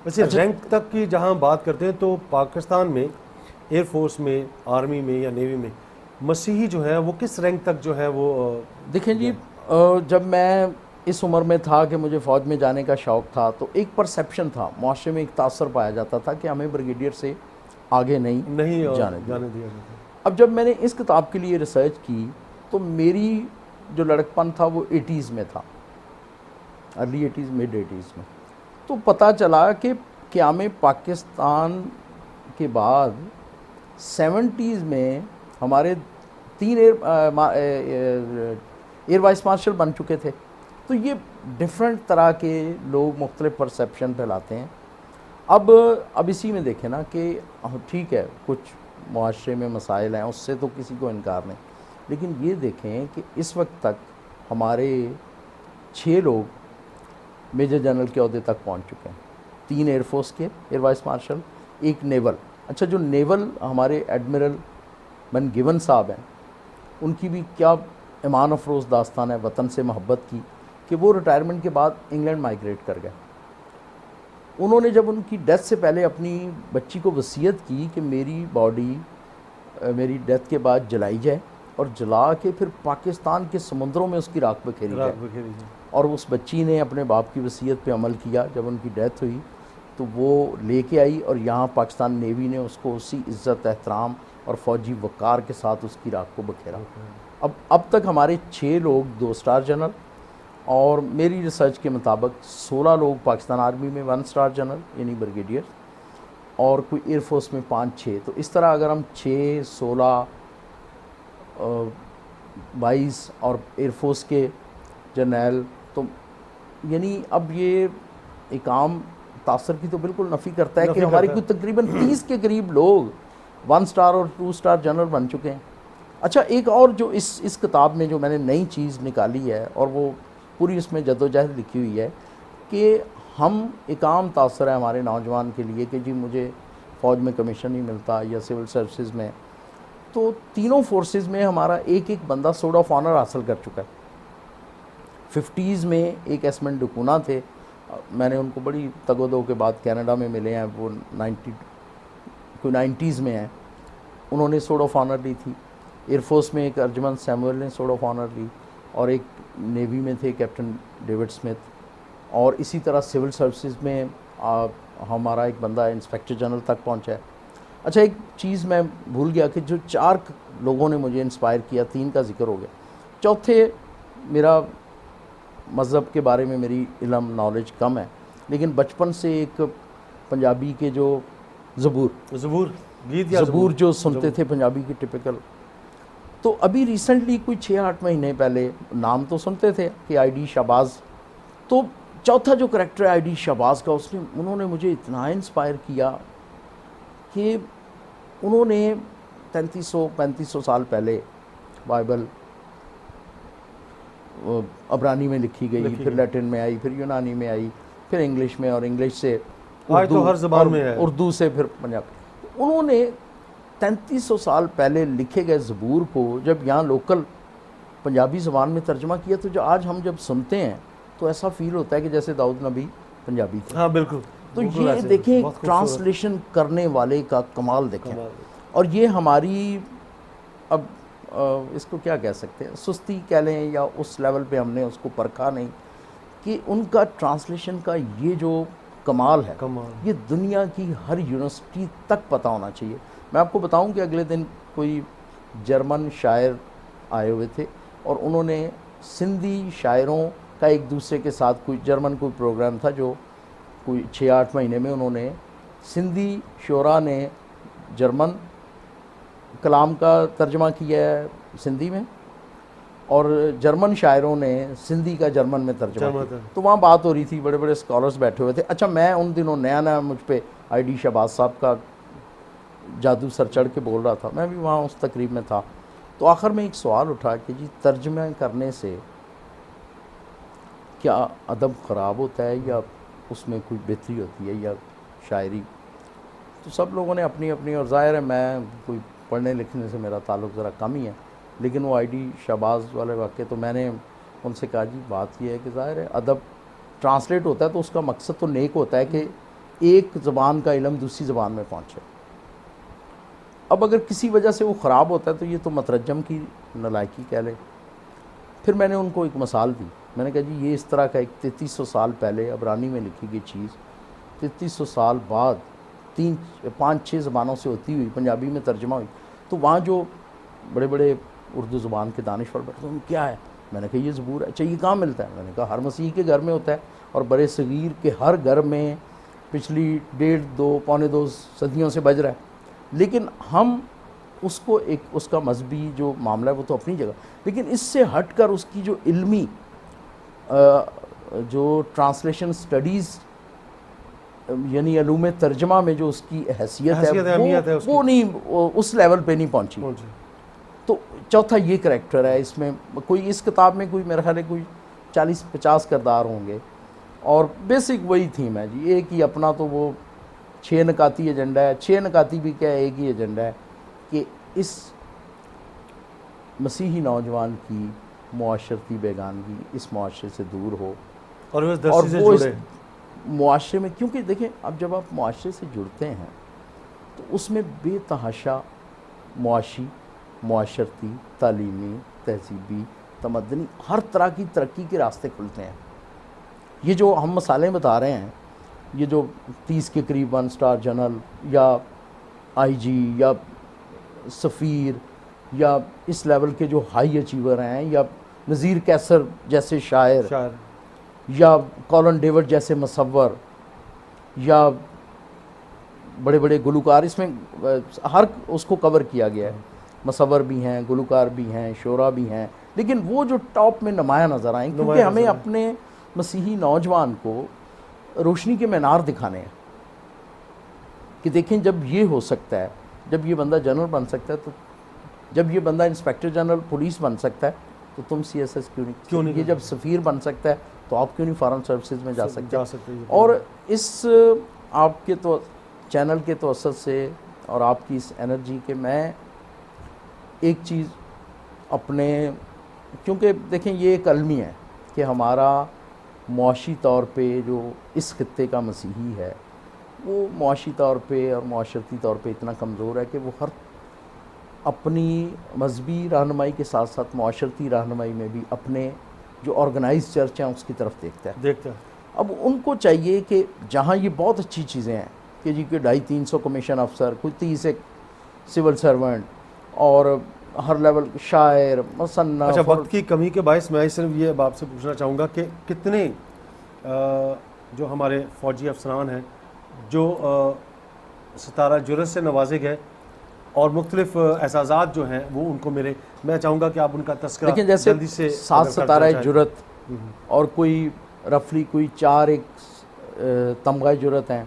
S1: ویسے رینک تک کی جہاں بات کرتے ہیں تو پاکستان میں ایئر فورس میں, آرمی میں یا نیوی میں مسیحی جو ہے وہ کس رینک تک جو ہے وہ
S8: دیکھیں جی, جب میں اس عمر میں تھا کہ مجھے فوج میں جانے کا شوق تھا, تو ایک پرسیپشن تھا معاشرے میں, ایک تاثر پایا جاتا تھا کہ ہمیں بریگیڈیئر سے آگے نہیں جانے دیا جاتا. اب جب میں نے اس کتاب کے لیے ریسرچ کی تو میری جو لڑکپن تھا وہ 80s میں تھا, ارلی 80s مڈ 80s میں. تو پتہ چلا کہ قیام پاکستان کے بعد 70s میں ہمارے 3 ایئر وائس مارشل بن چکے تھے. تو یہ ڈفرینٹ طرح کے لوگ مختلف پرسیپشن پھیلاتے ہیں. اب اسی میں دیکھیں نا کہ ٹھیک ہے کچھ معاشرے میں مسائل ہیں, اس سے تو کسی کو انکار نہیں, لیکن یہ دیکھیں کہ اس وقت تک ہمارے 6 لوگ میجر جنرل کے عہدے تک پہنچ چکے ہیں. 3 ایئر فورس کے ایئر وائس مارشل, 1 نیول. اچھا جو نیول ہمارے ایڈمرل بن گیون صاحب ہیں, ان کی بھی کیا ایمان افروز داستان ہے وطن سے محبت کی, کہ وہ ریٹائرمنٹ کے بعد انگلینڈ مائیگریٹ کر گئے. انہوں نے جب ان کی ڈیتھ سے پہلے اپنی بچی کو وصیت کی کہ میری باڈی میری ڈیتھ کے بعد جلائی جائے اور جلا کے پھر پاکستان کے سمندروں میں اس کی راکھ بکھیری جائے, اور اس بچی نے اپنے باپ کی وصیت پہ عمل کیا. جب ان کی ڈیتھ ہوئی تو وہ لے کے آئی اور یہاں پاکستان نیوی نے اس کو اسی عزت احترام اور فوجی وقار کے ساتھ اس کی راکھ کو بکھیرا. اب تک ہمارے 6 لوگ 2 اسٹار جنرل, اور میری ریسرچ کے مطابق 16 لوگ پاکستان آرمی میں 1 اسٹار جنرل یعنی بریگیڈیئر, اور کوئی ایئر فورس میں 5-6. تو اس طرح اگر ہم 6, 16, 22 اور ایئر فورس کے جرنیل, تو یعنی اب یہ ایک عام تاثر کی تو بالکل نفی کرتا ہے کہ ہماری کوئی تقریباً 30 کے قریب لوگ 1 اسٹار اور 2 اسٹار جنرل بن چکے ہیں. اچھا ایک اور جو اس کتاب میں جو میں نے نئی چیز نکالی ہے, اور وہ پوری اس میں جدوجہد لکھی ہوئی ہے, کہ ہم ایک عام تاثر ہے ہمارے نوجوان کے لیے کہ جی مجھے فوج میں کمیشن نہیں ملتا یا سول سروسز میں. تو تینوں فورسز میں ہمارا ایک بندہ سوڈ آف آنر حاصل کر چکا ہے. 50s میں ایک ایسمنٹ ڈکونا تھے, میں نے ان کو بڑی تگ و دو کے بعد کینیڈا میں ملے ہیں, وہ 90s میں ہیں, انہوں نے سوڈ آف آنر لی تھی. ایئر فورس میں ایک ارجمن سیموئل نے سوڈ آف آنر لی, اور ایک نیوی میں تھے کیپٹن ڈیوڈ اسمتھ, اور اسی طرح سول سروسز میں ہمارا ایک بندہ انسپیکٹر جنرل تک پہنچا ہے. اچھا ایک چیز میں بھول گیا کہ جو 4 لوگوں نے مجھے انسپائر کیا, 3 کا ذکر ہو گیا, چوتھے میرا مذہب کے بارے میں میری علم نالج کم ہے, لیکن بچپن سے ایک پنجابی کے جو زبور جو سنتے تھے پنجابی کی ٹپیکل, تو ابھی ریسنٹلی کوئی 6-8 مہینے پہلے نام تو سنتے تھے کہ آئی ڈی شہباز, تو چوتھا جو کریکٹر ہے آئی ڈی شہباز کا, انہوں نے مجھے اتنا انسپائر کیا کہ انہوں نے 3300-3500 سال پہلے بائبل عبرانی میں لکھی گئی, پھر لیٹن میں آئی, پھر یونانی میں آئی, پھر انگلش میں, اور انگلش سے
S1: تو ہر زبان میں ہے,
S8: اردو سے پھر پنجابی. انہوں نے 3300 سال پہلے لکھے گئے زبور کو جب یہاں لوکل پنجابی زبان میں ترجمہ کیا, تو جو آج ہم جب سنتے ہیں تو ایسا فیل ہوتا ہے کہ جیسے داؤد نبی پنجابی تھے.
S1: ہاں بالکل.
S8: تو یہ دیکھیں ٹرانسلیشن کرنے والے کا کمال دیکھیں, اور یہ ہماری اب اس کو کیا کہہ سکتے ہیں, سستی کہہ لیں, یا اس لیول پہ ہم نے اس کو پرکھا نہیں کہ ان کا ٹرانسلیشن کا یہ جو کمال ہے یہ دنیا کی ہر یونیورسٹی تک پتہ ہونا چاہیے. میں آپ کو بتاؤں کہ اگلے دن کوئی جرمن شاعر آئے ہوئے تھے, اور انہوں نے سندھی شاعروں کا ایک دوسرے کے ساتھ کوئی جرمن کوئی پروگرام تھا, جو کوئی 6-8 مہینے میں انہوں نے سندھی شعراء نے جرمن کلام کا ترجمہ کیا ہے سندھی میں, اور جرمن شاعروں نے سندھی کا جرمن میں ترجمہ کیا. تو وہاں بات ہو رہی تھی, بڑے بڑے اسکالرز بیٹھے ہوئے تھے. اچھا میں ان دنوں نیا مجھ پہ آئی ڈی شہباز صاحب کا جادو سر چڑھ کے بول رہا تھا, میں بھی وہاں اس تقریب میں تھا. تو آخر میں ایک سوال اٹھا کہ جی ترجمہ کرنے سے کیا ادب خراب ہوتا ہے یا اس میں کوئی بہتری ہوتی ہے یا شاعری. تو سب لوگوں نے اپنی اپنی, اور ظاہر ہے میں کوئی پڑھنے لکھنے سے میرا تعلق ذرا کم ہی ہے, لیکن وہ آئی ڈی شہباز والے واقعے تو میں نے ان سے کہا جی بات یہ ہے کہ ظاہر ہے ادب ٹرانسلیٹ ہوتا ہے تو اس کا مقصد تو نیک ہوتا ہے کہ ایک زبان کا علم دوسری زبان میں پہنچے. اب اگر کسی وجہ سے وہ خراب ہوتا ہے تو یہ تو مترجم کی نالائکی کہہ لے. پھر میں نے ان کو ایک مثال دی, میں نے کہا جی یہ اس طرح کا ایک 3300 سال پہلے عبرانی میں لکھی گئی چیز 3300 سال بعد 5-6 زبانوں سے ہوتی ہوئی پنجابی میں ترجمہ ہوئی, تو وہاں جو بڑے بڑے اردو زبان کے دانشور بیٹھے تو کیا ہے, میں نے کہا یہ زبور ہے. اچھا یہ کہاں ملتا ہے, میں نے کہا ہر مسیحی کے گھر میں ہوتا ہے, اور برے صغیر کے ہر گھر میں پچھلی 1.5-2 پونے 2 صدیوں سے بج رہا ہے. لیکن ہم اس کو ایک اس کا مذہبی جو معاملہ ہے وہ تو اپنی جگہ، لیکن اس سے ہٹ کر اس کی جو علمی جو ٹرانسلیشن سٹڈیز یعنی علوم ترجمہ میں جو اس کی حیثیت ہے وہ نہیں اس لیول پہ نہیں پہنچی. تو چوتھا یہ کریکٹر ہے اس میں. کوئی اس کتاب میں کوئی میرا خیال ہے کوئی 40-50 کردار ہوں گے اور بیسک وہی تھیم ہے جی. ایک ہی اپنا تو وہ 6 نکاتی ایجنڈا ہے. 6 نکاتی بھی کیا ہے، ایک ہی ایجنڈا ہے کہ اس مسیحی نوجوان کی معاشرتی بیگانگی اس معاشرے سے دور ہو
S1: اور وہ
S8: اس معاشرے میں، کیونکہ دیکھیں اب جب آپ معاشرے سے جڑتے ہیں تو اس میں بے تحاشا معاشی، معاشرتی، تعلیمی، تہذیبی، تمدنی ہر طرح کی ترقی کے راستے کھلتے ہیں. یہ جو ہم مثالیں بتا رہے ہیں، یہ جو 30 کے قریب 1 اسٹار جنرل یا آئی جی یا سفیر یا اس لیول کے جو ہائی اچیور ہیں، یا نذیر کیسر جیسے شاعر یا کالن ڈیوڈ جیسے مصور یا بڑے بڑے گلوکار، اس میں ہر اس کو کور کیا گیا ہے. مصور بھی ہیں، گلوکار بھی ہیں، شعراء بھی ہیں، لیکن وہ جو ٹاپ میں نمایاں نظر آئیں کیونکہ ہمیں اپنے مسیحی نوجوان کو روشنی کے مینار دکھانے ہیں کہ دیکھیں جب یہ ہو سکتا ہے، جب یہ بندہ جنرل بن سکتا ہے، تو جب یہ بندہ انسپیکٹر جنرل پولیس بن سکتا ہے تو تم سی ایس ایس کیوں نہیں؟ یہ جب سفیر بن سکتا ہے تو آپ کیوں نہیں فارن سروسز میں جا سکتے؟ اور اس آپ کے تو چینل کے توسط سے اور آپ کی اس انرجی کے میں ایک چیز اپنے، کیونکہ دیکھیں یہ ایک المی ہے کہ ہمارا معاشی طور پہ جو اس خطے کا مسیحی ہے وہ معاشی طور پہ اور معاشرتی طور پہ اتنا کمزور ہے کہ وہ ہر اپنی مذہبی رہنمائی کے ساتھ ساتھ معاشرتی رہنمائی میں بھی اپنے جو آرگنائز چرچ ہیں اس کی طرف دیکھتا ہے. اب ان کو چاہیے کہ جہاں یہ بہت اچھی چیزیں ہیں کہ جی کہ 250-300 کمیشن افسر، کوئی 30 سول سرونٹ اور ہر لیول شاعر، مصنف.
S1: اچھا، وقت کی کمی کے باعث میں صرف یہ آپ سے پوچھنا چاہوں گا کہ کتنے جو ہمارے فوجی افسران ہیں جو ستارہ جرأت سے نوازے گئے اور مختلف اعزازات جو ہیں وہ ان کو ملے، میں چاہوں گا کہ آپ ان کا تذکرہ
S8: لیکن جیسے
S1: جلدی سے
S8: 7 ستارہ جرأت اور کوئی رفلی کوئی 4 ایک تمغہ جرأت ہیں،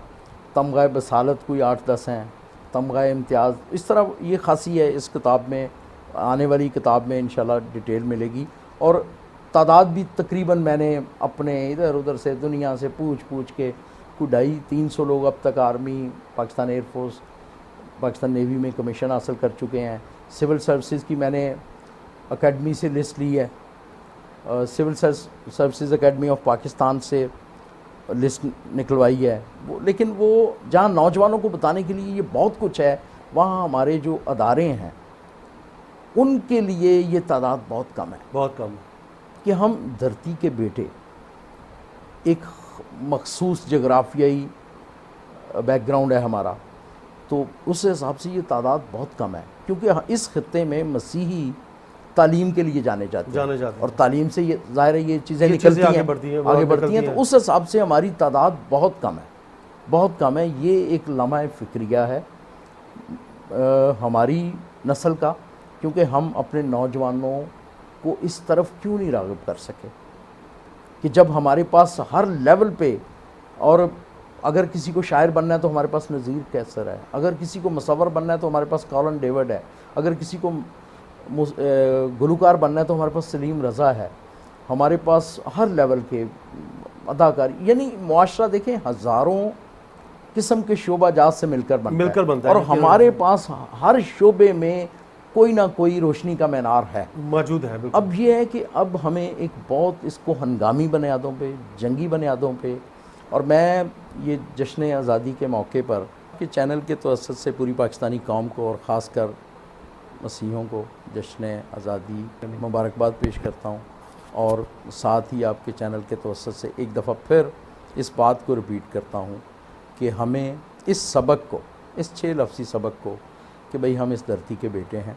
S8: تمغہ بصالت کوئی 8-10 ہیں، تمغہ امتیاز، اس طرح یہ خاصی ہے. اس کتاب میں آنے والی کتاب میں انشاءاللہ ڈیٹیل ملے گی اور تعداد بھی تقریباً میں نے اپنے ادھر ادھر سے دنیا سے پوچھ کے کوئی 250-300 لوگ اب تک army, Pakistan air force, Pakistan navy میں کمیشن حاصل کر چکے ہیں. سول سروسز کی میں نے اکیڈمی سے لسٹ لی ہے، civil services academy of Pakistan سے لسٹ نکلوائی ہے. لیکن وہ جہاں نوجوانوں کو بتانے کے لیے یہ بہت کچھ ہے، وہاں ہمارے جو ادارے ہیں ان کے لیے یہ تعداد بہت کم ہے کہ ہم دھرتی کے بیٹے، ایک مخصوص جغرافیائی بیک گراؤنڈ ہے ہمارا، تو اس حساب سے یہ تعداد بہت کم ہے کیونکہ اس خطے میں مسیحی تعلیم کے لیے جانے جاتے ہیں اور تعلیم سے یہ ظاہر ہے یہ چیزیں نکلتی ہیں، آگے بڑھتی ہیں، تو اس حساب سے ہماری تعداد بہت کم ہے. یہ ایک لمحہ فکریہ ہے ہماری نسل کا، کیونکہ ہم اپنے نوجوانوں کو اس طرف کیوں نہیں راغب کر سکے کہ جب ہمارے پاس ہر لیول پہ، اور اگر کسی کو شاعر بننا ہے تو ہمارے پاس نذیر کیسر ہے، اگر کسی کو مصور بننا ہے تو ہمارے پاس کالن ڈیوڈ ہے، اگر کسی کو گلوکار بننا ہے تو ہمارے پاس سلیم رضا ہے، ہمارے پاس ہر لیول کے اداکاری، یعنی معاشرہ دیکھیں ہزاروں قسم کے شعبہ جات سے مل کر بنتا ہے اور ہمارے پاس ہر شعبے میں کوئی نہ کوئی روشنی کا مینار ہے،
S1: موجود ہے.
S8: اب یہ ہے کہ اب ہمیں ایک بہت اس کو ہنگامی بنیادوں پہ، جنگی بنیادوں پہ، اور میں یہ جشن آزادی کے موقع پر کہ چینل کے توسط سے پوری پاکستانی قوم کو اور خاص کر مسیحیوں کو جشن آزادی مبارکباد پیش کرتا ہوں، اور ساتھ ہی آپ کے چینل کے توسط سے ایک دفعہ پھر اس بات کو ریپیٹ کرتا ہوں کہ ہمیں اس سبق کو، اس 6 لفظی سبق کو کہ بھئی ہم اس دھرتی کے بیٹے ہیں،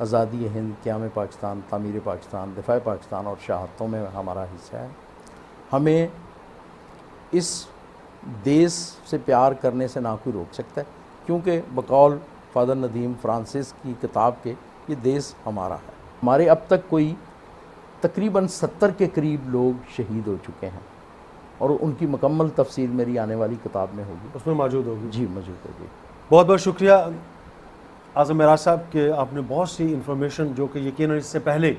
S8: آزادی ہند، قیام پاکستان، تعمیر پاکستان، دفاع پاکستان اور شہادتوں میں ہمارا حصہ ہے. ہمیں اس دیس سے پیار کرنے سے نہ کوئی روک سکتا ہے، کیونکہ بقول فادر ندیم فرانسس کی کتاب کے یہ دیس ہمارا ہے. ہمارے اب تک کوئی تقریباً 70 کے قریب لوگ شہید ہو چکے ہیں اور ان کی مکمل تفصیل میری آنے والی کتاب میں ہوگی.
S1: اس میں موجود ہوگی.
S8: جی موجود ہوگی.
S1: بہت بہت شکریہ اعظم معراج صاحب کہ آپ نے بہت سی انفارمیشن جو کہ یقیناً اس سے پہلے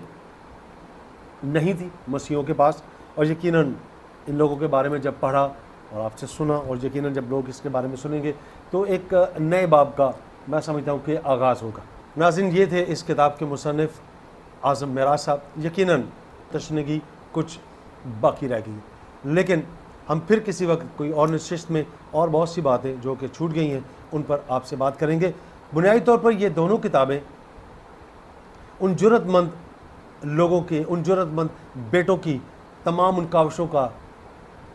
S1: نہیں تھی مسیحیوں کے پاس، اور یقیناً ان لوگوں کے بارے میں جب پڑھا اور آپ سے سنا، اور یقیناً جب لوگ اس کے بارے میں سنیں گے تو ایک نئے باب کا میں سمجھتا ہوں کہ آغاز ہوگا. ناظرین، یہ تھے اس کتاب کے مصنف اعظم معراج صاحب. یقیناً تشنگی کچھ باقی رہ گئی، لیکن ہم پھر کسی وقت کوئی اور نشست میں اور بہت سی باتیں جو کہ چھوٹ گئی ہیں ان پر آپ سے بات کریں گے. بنیادی طور پر یہ دونوں کتابیں ان جرت مند لوگوں کے، ان جرت مند بیٹوں کی تمام ان کاوشوں کا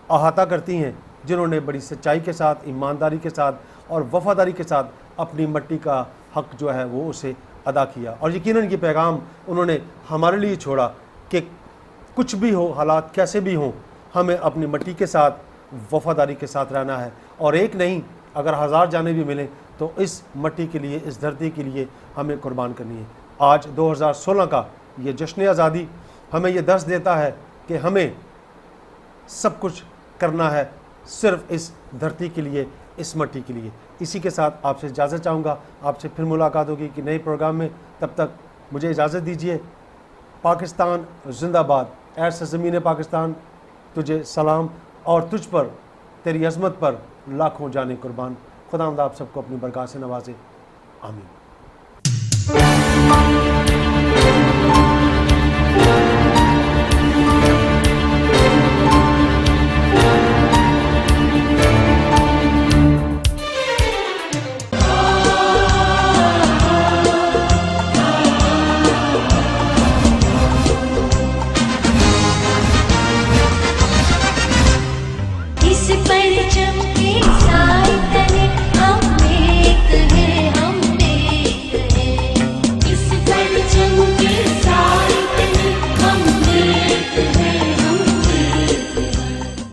S1: احاطہ کرتی ہیں جنہوں نے بڑی سچائی کے ساتھ، ایمانداری کے ساتھ اور وفاداری کے ساتھ اپنی مٹی کا حق جو ہے وہ اسے ادا کیا. اور یقیناً یہ پیغام انہوں نے ہمارے لیے چھوڑا کہ کچھ بھی ہو، حالات کیسے بھی ہوں، ہمیں اپنی مٹی کے ساتھ وفاداری کے ساتھ رہنا ہے. اور ایک نہیں، اگر 1000 جانیں بھی ملیں تو اس مٹی کے لیے، اس دھرتی کے لیے ہمیں قربان کرنی ہے. آج 2016 کا یہ جشن آزادی ہمیں یہ درس دیتا ہے کہ ہمیں سب کچھ کرنا ہے صرف اس دھرتی کے لیے، اس مٹی کے لیے. اسی کے ساتھ آپ سے اجازت چاہوں گا. آپ سے پھر ملاقات ہوگی کہ نئے پروگرام میں. تب تک مجھے اجازت دیجیے. پاکستان زندہ باد. اے سرزمین پاکستان، تجھے سلام، اور تجھ پر، تیری عظمت پر لاکھوں جانیں قربان. خداوند آپ سب کو اپنی برکات سے نوازے. آمین.